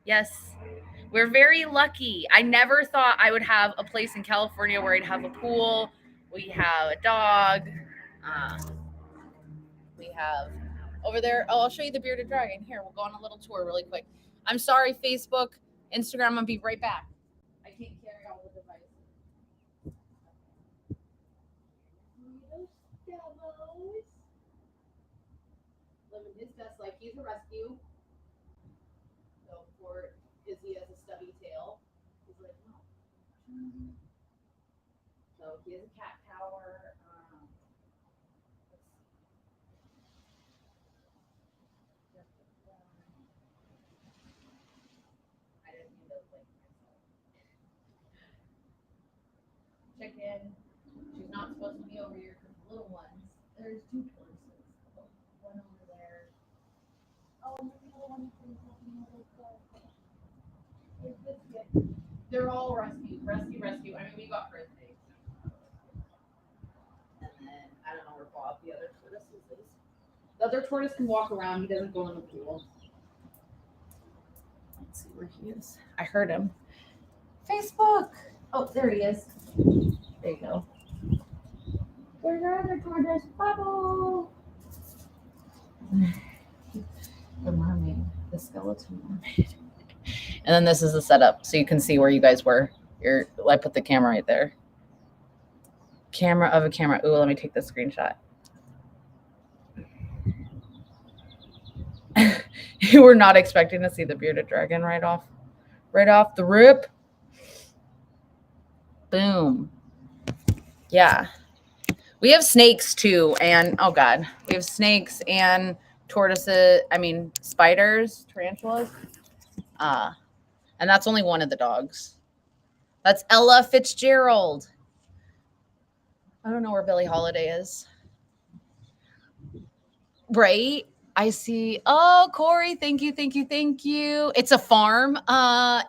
Yes. We're very lucky. I never thought I would have a place in California where I'd have a pool. We have a dog. We have over there. Oh, I'll show you the bearded dragon. Here, we'll go on a little tour really quick. I'm sorry, Facebook, Instagram. I'll be right back. I can't carry all the devices. Living his best life. He's a rescue. So poor Izzy has a stubby tail. He's like, no. So he has a cat tower. I didn't mean to like myself. Chicken. She's not supposed to be over here because the little ones. There's two tortoises. One over there. Oh, and the other one is they're all rescue. I mean, we got birthdays. And then I don't know where Bob, the other tortoise, is. The other tortoise can walk around. He doesn't go in the pool. Let's see where he is. I heard him. Facebook. Oh, there he is. There you go. There's our other tortoise, Bubble. The mermaid, the skeleton mermaid. And then this is the setup, so you can see where you guys were. I put the camera right there. Camera of a camera. Ooh, let me take the screenshot. You were not expecting to see the bearded dragon right off the rip. Boom. Yeah. We have snakes too, and oh God, we have snakes and tortoises, spiders, tarantulas. And that's only one of the dogs. That's Ella Fitzgerald. I don't know where Billie Holiday is. Right? I see. Oh, Corey, thank you, thank you, thank you. It's a farm.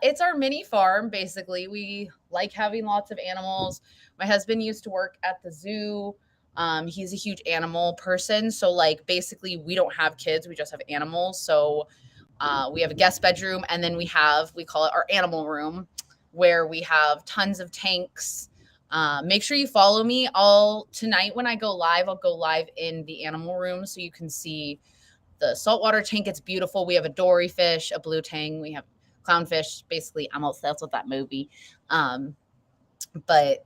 It's our mini farm, basically. We like having lots of animals. My husband used to work at the zoo. He's a huge animal person. So, like, basically, we don't have kids, we just have animals. So, we have a guest bedroom, and then we call it our animal room, where we have tons of tanks. Make sure you follow me. Tonight when I go live, I'll go live in the animal room so you can see the saltwater tank. It's beautiful. We have a dory fish, a blue tang, we have clownfish. Basically, I'm obsessed with that movie. But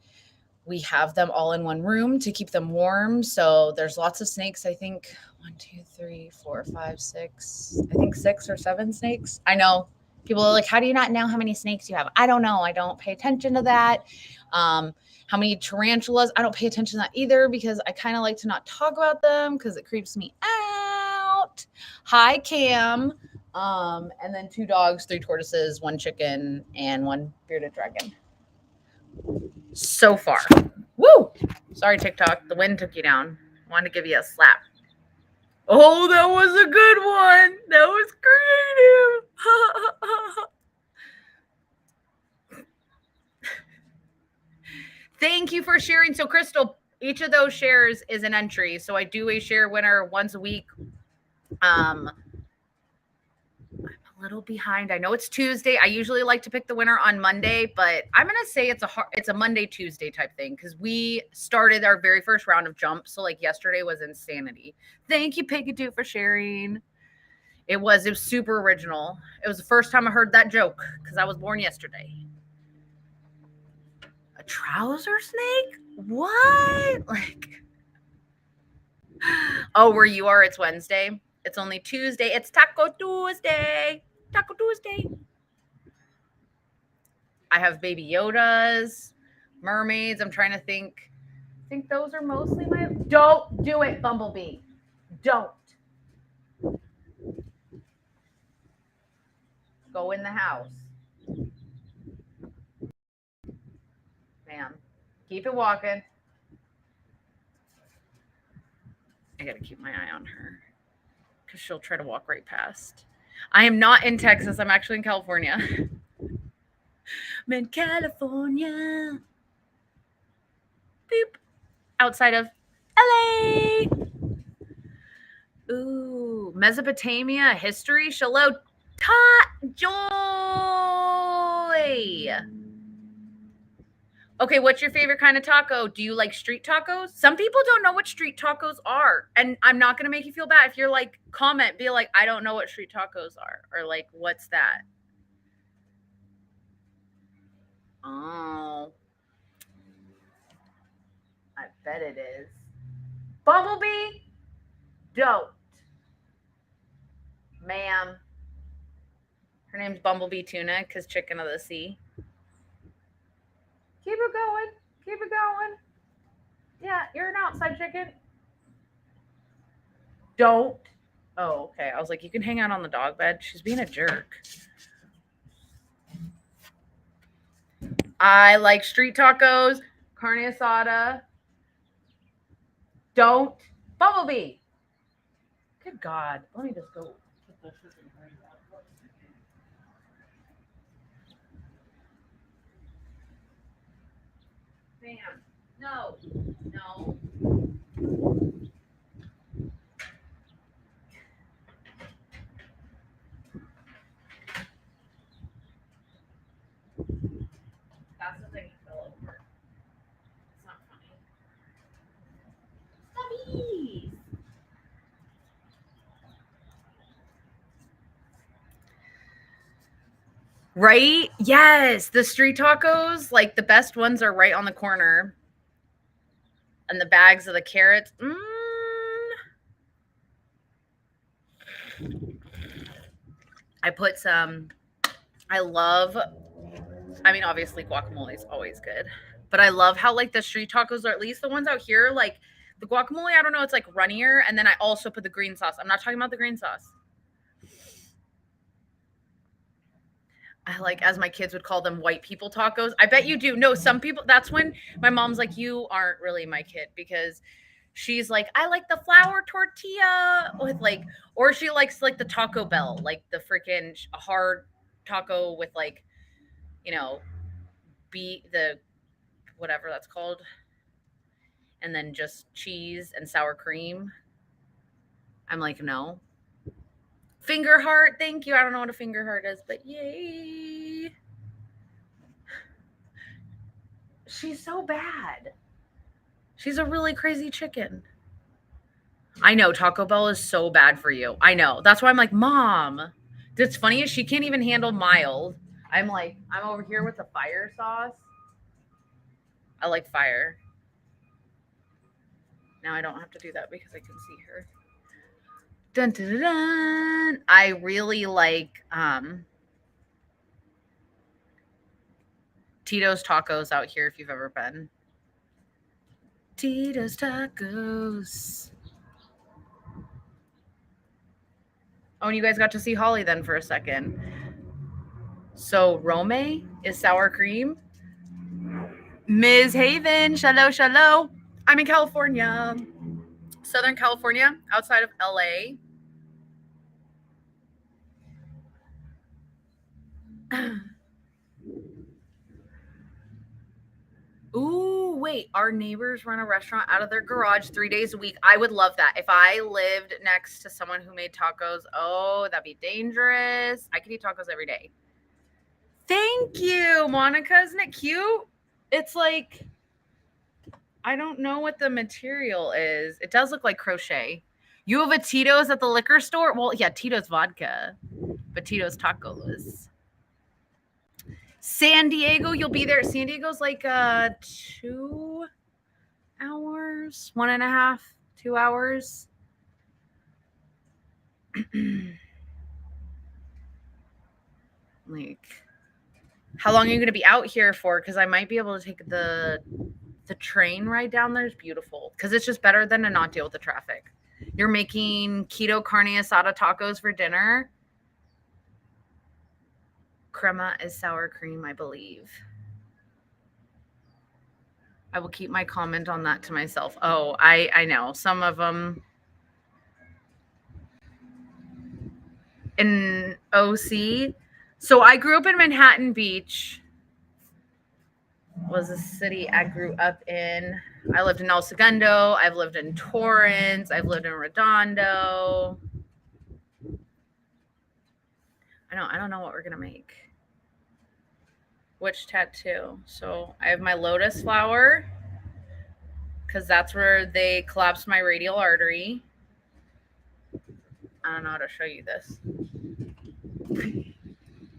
we have them all in one room to keep them warm. So there's lots of snakes. I think 1, 2, 3, 4, 5, 6. I think 6 or 7 snakes. I know people are like, how do you not know how many snakes you have? I don't know. I don't pay attention to that. How many tarantulas? I don't pay attention to that either because I kind of like to not talk about them because it creeps me out. Hi, Cam. And then 2 dogs, 3 tortoises, 1 chicken, and 1 bearded dragon. So far. Woo! Sorry, TikTok. The wind took you down. I wanted to give you a slap. Oh, that was a good one. That was creative. Thank you for sharing. So, Crystal, each of those shares is an entry. So I do a share winner once a week. I'm a little behind. I know it's Tuesday. I usually like to pick the winner on Monday, but I'm going to say it's a Monday, Tuesday type thing because we started our very first round of jump. So like yesterday was insanity. Thank you, Piggy-Doo, for sharing. It was super original. It was the first time I heard that joke because I was born yesterday. A trouser snake? What? Like, oh, where you are, it's Wednesday. It's only Tuesday. It's Taco Tuesday. Taco Tuesday. I have baby Yodas, mermaids. I'm trying to think. I think those are mostly my. Don't do it, Bumblebee. Don't. Go in the house. Ma'am. Keep it walking. I got to keep my eye on her because she'll try to walk right past. I am not in Texas. I'm actually in California. I'm in California. Beep. Outside of LA. Ooh, Mesopotamia history. Shalom. Joy. Okay, what's your favorite kind of taco? Do you like street tacos? Some people don't know what street tacos are. And I'm not going to make you feel bad. If you're like, comment, be like, I don't know what street tacos are. Or like, what's that? Oh. I bet it is. Bumblebee? Don't. Ma'am. Her name's Bumblebee Tuna because chicken of the sea. Keep it going. Keep it going. Yeah, you're an outside chicken. Don't. Oh, okay. I was like, you can hang out on the dog bed. She's being a jerk. I like street tacos, carne asada. Don't. Bumblebee. Good God. Let me just go. Bam. No. No. That's the thing he fell over. It's not funny. Stubbies. Right? Yes. The street tacos, like the best ones are right on the corner. And the bags of the carrots. I put some. Obviously guacamole is always good. But I love how like the street tacos, or at least the ones out here, like The guacamole, I don't know, it's like runnier. And then I also put the green sauce. I'm not talking about the green sauce. I like, as my kids would call them, white people tacos. I bet you do. No, some people, that's when my mom's like, you aren't really my kid, because she's like, I like the flour tortilla with like, or she likes like the Taco Bell, like the freaking hard taco with like, you know, the whatever that's called, and then just cheese and sour cream. I'm like, no. Finger heart, thank you. I don't know what a finger heart is, but yay. She's so bad. She's a really crazy chicken. I know Taco Bell is so bad for you. I know. That's why I'm like, Mom. That's funny is she can't even handle mild. I'm like, I'm over here with the fire sauce. I like fire. Now I don't have to do that because I can see her. Dun, dun, dun, dun. I really like Tito's Tacos out here if you've ever been. Tito's Tacos. Oh, and you guys got to see Holly then for a second. So Rome is sour cream. Ms. Haven, shalom, shalom. I'm in California, Southern California, outside of LA. Ooh, wait, our neighbors run a restaurant out of their garage 3 days a week. I would love that. If I lived next to someone who made tacos, oh, that'd be dangerous. I could eat tacos every day. Thank you, Monica. Isn't it cute? It's like, I don't know what the material is. It does look like crochet. You have a Tito's at the liquor store? Well, yeah, Tito's vodka, but Tito's tacos. San Diego, you'll be there. San Diego's like 2 hours, 1.5, 2 hours. Like, how long are you going to be out here for? Because I might be able to take the train ride down there. Is beautiful because it's just better than to not deal with the traffic. You're making keto carne asada tacos for dinner. Crema is sour cream, I believe. I will keep my comment on that to myself. Oh, I know. Some of them in OC. So I grew up in Manhattan Beach. Was a city I grew up in. I lived in El Segundo. I've lived in Torrance. I've lived in Redondo. I don't know what we're going to make. Which tattoo? So I have my lotus flower because that's where they collapsed my radial artery. I don't know how to show you this.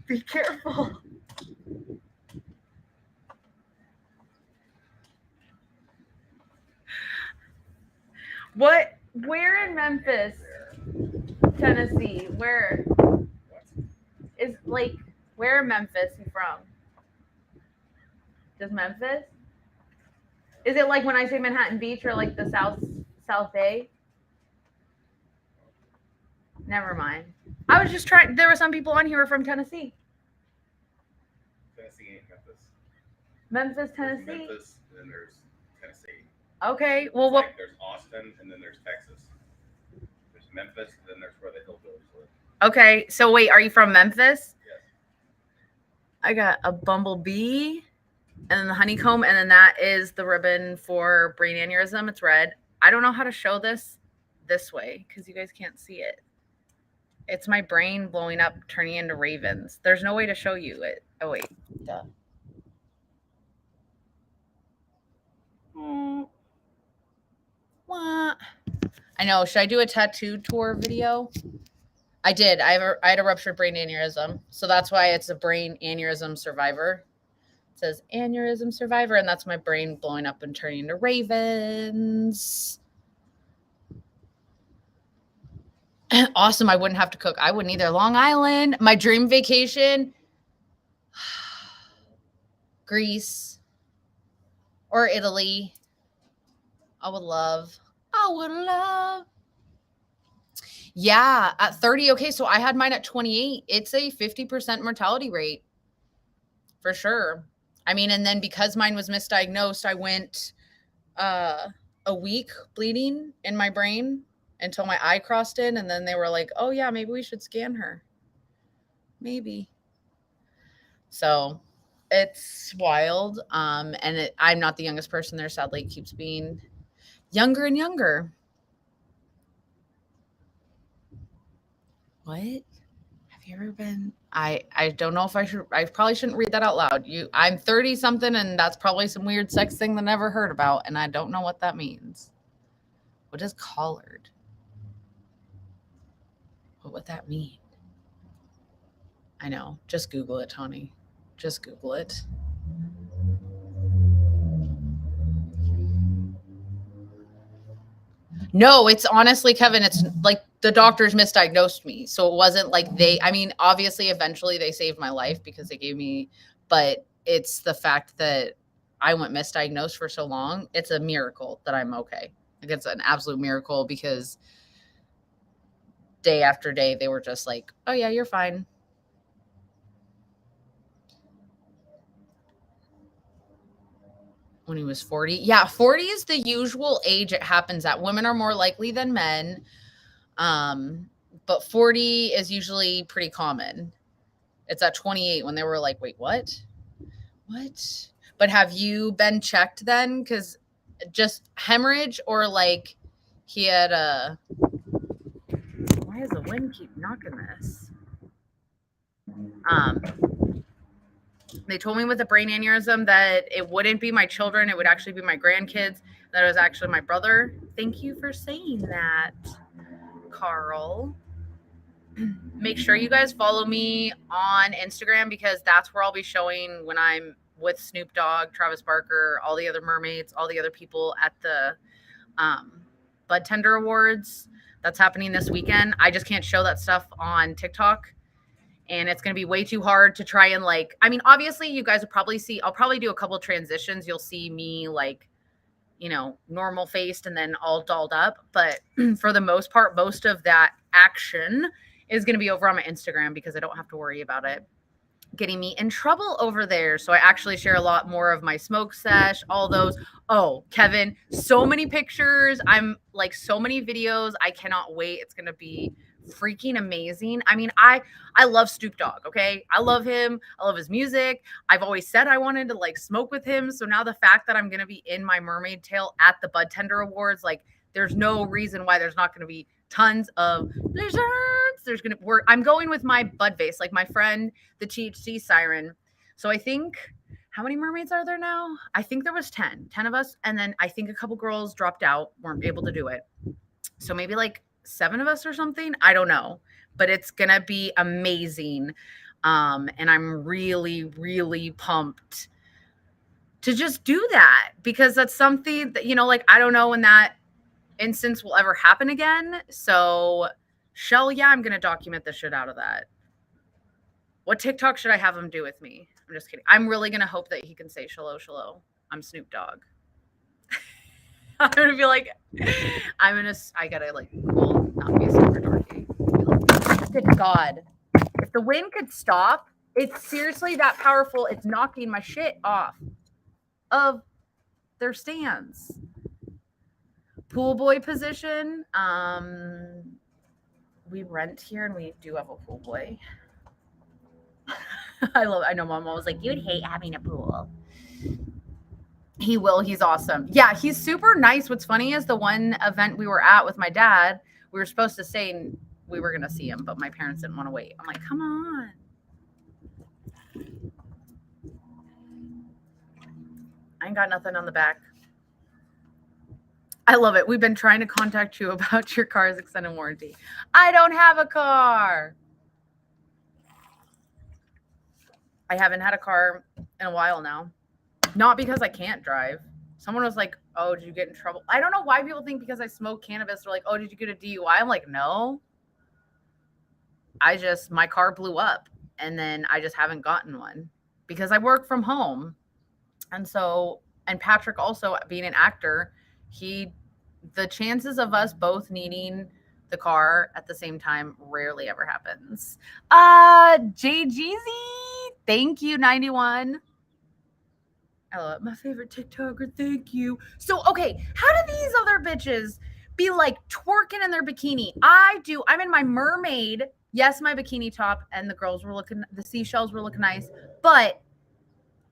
Be careful. What? Where in Memphis, Tennessee? Where is where in Memphis you from? Does Memphis? Is it like when I say Manhattan Beach or like the South Bay? Never mind. I was just trying. There were some people on here who were from Tennessee. Tennessee ain't Memphis. Memphis, Tennessee. There's Memphis, and then there's Tennessee. Okay. Well, what? Like there's Austin, and then there's Texas. There's Memphis, and then there's where the hillbillies live. Okay. So wait, are you from Memphis? Yes. I got a bumblebee, and then the honeycomb, and then that is the ribbon for brain aneurysm. It's red. I don't know how to show this way because you guys can't see it. It's my brain blowing up, turning into ravens. There's no way to show you it. Oh, wait. Duh. What? I know. Should I do a tattoo tour video? I did. I had a ruptured brain aneurysm. So that's why it's a brain aneurysm survivor. It says aneurysm survivor, and that's my brain blowing up and turning into ravens. Awesome. I wouldn't have to cook. I wouldn't either. Long Island. My dream vacation. Greece or Italy. I would love. I would love. Yeah, at 30. Okay, so I had mine at 28. It's a 50% mortality rate for sure. I mean, and then because mine was misdiagnosed, I went a week bleeding in my brain until my eye crossed in, and then they were like, "Oh yeah, maybe we should scan her." Maybe. So it's wild. I'm not the youngest person there. Sadly, it keeps being younger and younger. What? Have you ever been? I don't know if I should. I probably shouldn't read that out loud. I'm 30 something, and that's probably some weird sex thing that I never heard about, and I don't know what that means. What is collared? What would that mean? I know. Just Google it, Tony. Just Google it. No, it's honestly, Kevin, it's like the doctors misdiagnosed me. So it wasn't like I mean, obviously, eventually they saved my life because they gave me, but it's the fact that I went misdiagnosed for so long. It's a miracle that I'm okay. Like, it's an absolute miracle because day after day, they were just like, oh, yeah, you're fine. When he was 40. Yeah, 40 is the usual age it happens at. Women are more likely than men. But 40 is usually pretty common. It's at 28 when they were like, wait, what? What? But have you been checked then? Because just hemorrhage or like he had a. Why does the wind keep knocking this? They told me with a brain aneurysm that it wouldn't be my children, it would actually be my grandkids. That it was actually my brother. Thank you for saying that, Carl. Make sure you guys follow me on Instagram because that's where I'll be showing when I'm with Snoop Dogg, Travis Barker, all the other mermaids, all the other people at the Bud Tender Awards. That's happening this weekend. I just can't show that stuff on TikTok. And it's going to be way too hard to try and like, I mean, obviously you guys will probably see, I'll probably do a couple transitions. You'll see me like, you know, normal faced and then all dolled up. But for the most part, most of that action is going to be over on my Instagram because I don't have to worry about it getting me in trouble over there. So I actually share a lot more of my smoke sesh, all those. Oh, Kevin, so many pictures. I'm like so many videos. I cannot wait. It's going to be freaking amazing. I mean, I love Snoop Dogg, okay? I love him. I love his music. I've always said I wanted to like smoke with him. So now the fact that I'm going to be in my mermaid tail at the Bud Tender Awards, like there's no reason why there's not going to be tons of blizzards. I'm going with my Bud vase, like my friend, the THC siren. So I think, how many mermaids are there now? I think there was 10 of us. And then I think a couple girls dropped out, weren't able to do it. So maybe like 7 of us or something. I don't know, but it's going to be amazing. And I'm really, really pumped to just do that because that's something that, you know, like, I don't know when that instance will ever happen again. So Shell, yeah, I'm going to document the shit out of that. What TikTok should I have him do with me? I'm just kidding. I'm really going to hope that he can say, "Shallow, shallow. I'm Snoop Dogg." I'm going to be like, I got to like, cool, not be super dorky. Like, good God. If the wind could stop, it's seriously that powerful. It's knocking my shit off of their stands. Pool boy position. We rent here and we do have a pool boy. I know mom was like, you'd hate having a pool. He will. He's awesome. Yeah, he's super nice. What's funny is the one event we were at with my dad, we were supposed to stay and we were going to see him, but my parents didn't want to wait. I'm like, come on. I ain't got nothing on the back. I love it. We've been trying to contact you about your car's extended warranty. I don't have a car. I haven't had a car in a while now. Not because I can't drive. Someone was like, oh, did you get in trouble? I don't know why people think because I smoke cannabis, they're like, oh, did you get a DUI? I'm like, no. My car blew up and then I just haven't gotten one because I work from home. And Patrick also being an actor, he the chances of us both needing the car at the same time rarely ever happens. JGZ, thank you, 91. I love it. My favorite TikToker, thank you. So, okay, how do these other bitches be like twerking in their bikini? I'm in my mermaid. Yes, my bikini top, and the seashells were looking nice, but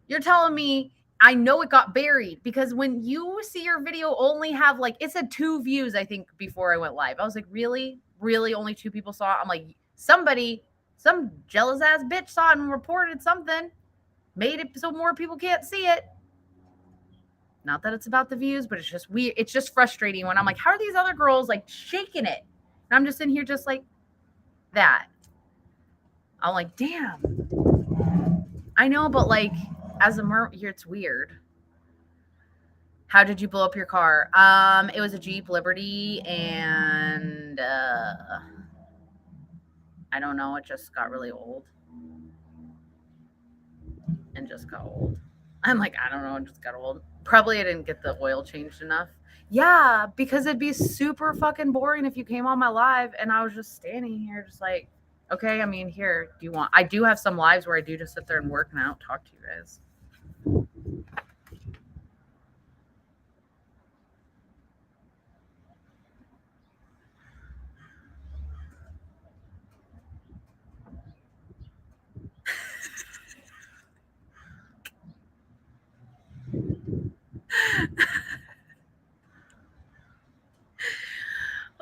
you're telling me I know it got buried because when you see your video only have like, it said 2 views, I think, before I went live. I was like, really? Really? Only 2 people saw it? I'm like, some jealous ass bitch saw it and reported something, made it so more people can't see it. Not that it's about the views, but it's just weird. It's just frustrating when I'm like, how are these other girls like shaking it? And I'm just in here just like that. I'm like, damn. I know, but like, as a it's weird. How did you blow up your car? It was a Jeep Liberty, and I don't know. It just got really old, and just got old. I'm like, I don't know. It just got old. Probably I didn't get the oil changed enough. Yeah, because it'd be super fucking boring if you came on my live and I was just standing here, just like, okay. I mean, here, I do have some lives where I do just sit there and work, and I don't talk to you guys.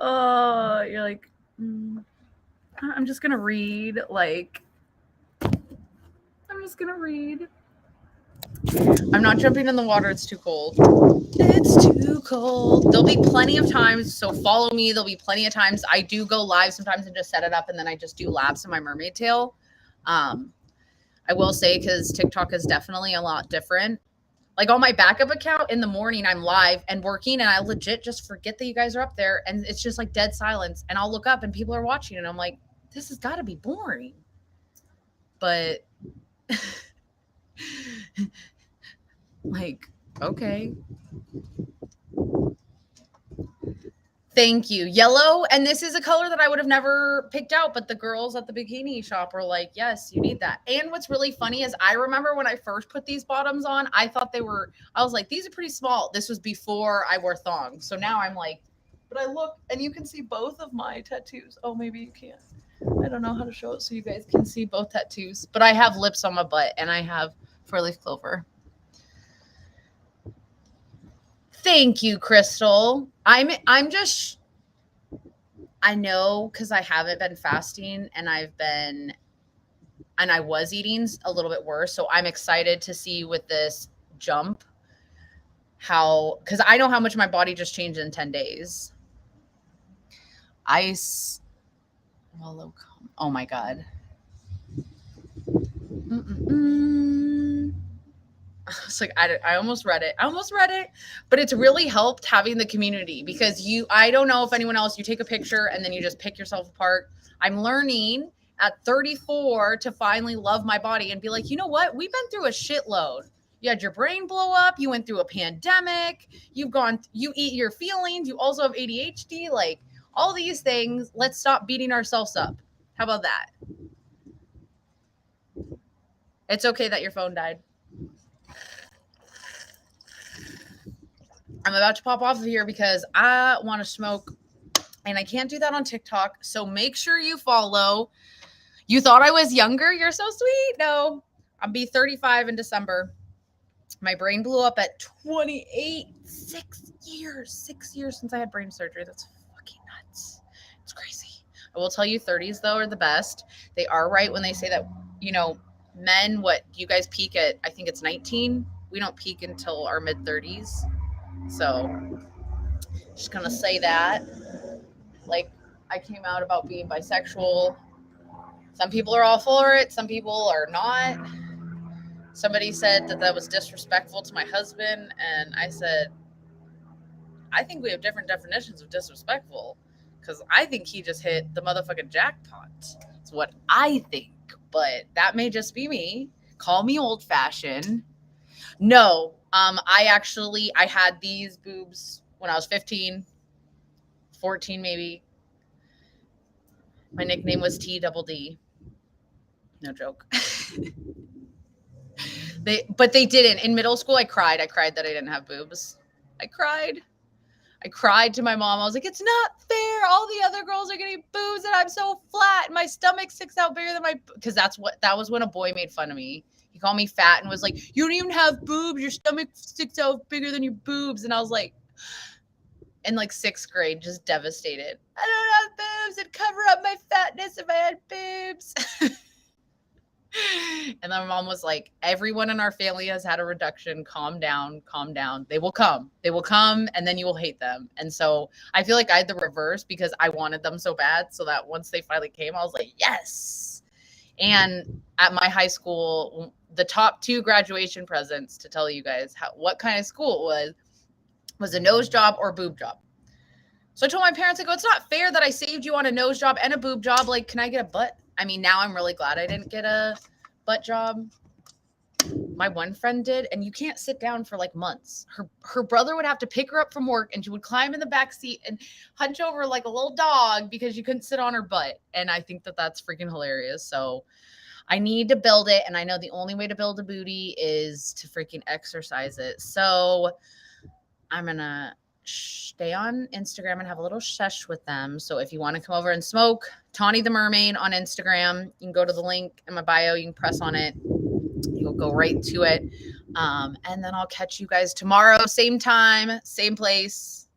Oh, you're like, I'm just gonna read. Like, I'm just gonna read. I'm not jumping in the water. It's too cold. It's too cold. There'll be plenty of times. So follow me. There'll be plenty of times. I do go live sometimes and just set it up, and then I just do laps in my mermaid tail. I will say, because TikTok is definitely a lot different. Like on my backup account in the morning, I'm live and working, and I legit just forget that you guys are up there, and it's just like dead silence. And I'll look up and people are watching, and I'm like, this has got to be boring. But like, okay. Thank you. Yellow. And this is a color that I would have never picked out, but the girls at the bikini shop were like, yes, you need that. And what's really funny is I remember when I first put these bottoms on, I was like, these are pretty small. This was before I wore thongs. So now I'm like, but I look and you can see both of my tattoos. Oh, maybe you can't. I don't know how to show it so you guys can see both tattoos, but I have lips on my butt and I have 4-leaf clover. Thank you, Crystal. I know, because I haven't been fasting and I was eating a little bit worse. So I'm excited to see with this jump because I know how much my body just changed in 10 days. Ice. Oh my God. It's like, I almost read it. But it's really helped having the community because I don't know if anyone else, you take a picture and then you just pick yourself apart. I'm learning at 34 to finally love my body and be like, you know what? We've been through a shitload. You had your brain blow up. You went through a pandemic. You eat your feelings. You also have ADHD, like all these things. Let's stop beating ourselves up. How about that? It's okay that your phone died. I'm about to pop off of here because I want to smoke and I can't do that on TikTok. So make sure you follow. You thought I was younger? You're so sweet. No, I'll be 35 in December. My brain blew up at 28. 6 years since I had brain surgery. That's fucking nuts. It's crazy. I will tell you 30s though are the best. They are right when they say that, men, you guys peak at, I think it's 19. We don't peak until our mid 30s. So just gonna say that. Like, I came out about being bisexual. Some people are all for it. Some people are not. Somebody said that was disrespectful to my husband. And I said, I think we have different definitions of disrespectful. Because I think he just hit the motherfucking jackpot. It's what I think. But that may just be me. Call me old fashioned. No, I had these boobs when I was 15. 14 maybe. My nickname was T double D. No joke. But they didn't. In middle school, I cried. I cried that I didn't have boobs. I cried to my mom. I was like, it's not fair. All the other girls are getting boobs and I'm so flat. My stomach sticks out bigger than because that was when a boy made fun of me. He called me fat and was like, you don't even have boobs. Your stomach sticks out bigger than your boobs. And I was like, in like 6th grade, just devastated. I don't have boobs. It'd cover up my fatness if I had boobs. And then my mom was like, everyone in our family has had a reduction. Calm down. They will come, and then you will hate them. And so I feel like I had the reverse because I wanted them so bad, so that once they finally came, I was like, yes. And at my high school, the top 2 graduation presents, to tell you guys what kind of school it was a nose job or boob job. So I told my parents, I go, it's not fair that I saved you on a nose job and a boob job. Like, can I get a butt? I mean, now I'm really glad I didn't get a butt job. My one friend did, and you can't sit down for like months. Her brother would have to pick her up from work, and she would climb in the back seat and hunch over like a little dog because you couldn't sit on her butt. And I think that that's freaking hilarious. So I need to build it, and I know the only way to build a booty is to freaking exercise it. So I'm gonna stay on Instagram and have a little shush with them. So if you want to come over and smoke, Tawny the Mermaid on Instagram, you can go to the link in my bio. You can press on it. You'll go right to it. And then I'll catch you guys tomorrow. Same time, same place,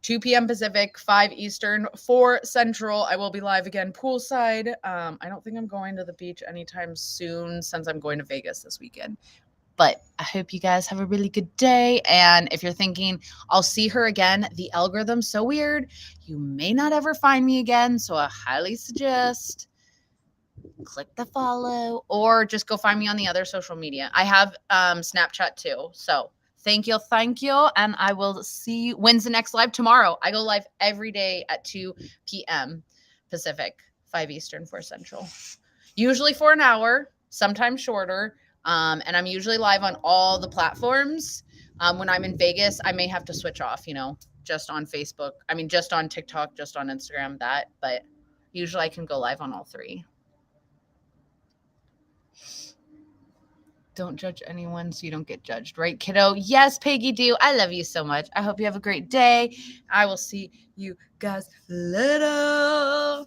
2 p.m. Pacific, 5 Eastern, 4 Central. I will be live again poolside. I don't think I'm going to the beach anytime soon since I'm going to Vegas this weekend. But I hope you guys have a really good day. And if you're thinking, I'll see her again, the algorithm's so weird, you may not ever find me again. So I highly suggest click the follow or just go find me on the other social media. I have Snapchat too. So thank you. And I will see you. When's the next live? Tomorrow. I go live every day at 2 p.m. Pacific, 5 Eastern, 4 Central. Usually for an hour, sometimes shorter. And I'm usually live on all the platforms. When I'm in Vegas, I may have to switch off, just on Facebook. I mean, just on TikTok, just on Instagram, but usually I can go live on all 3. Don't judge anyone so you don't get judged, right, kiddo? Yes, Peggy do. I love you so much. I hope you have a great day. I will see you guys later.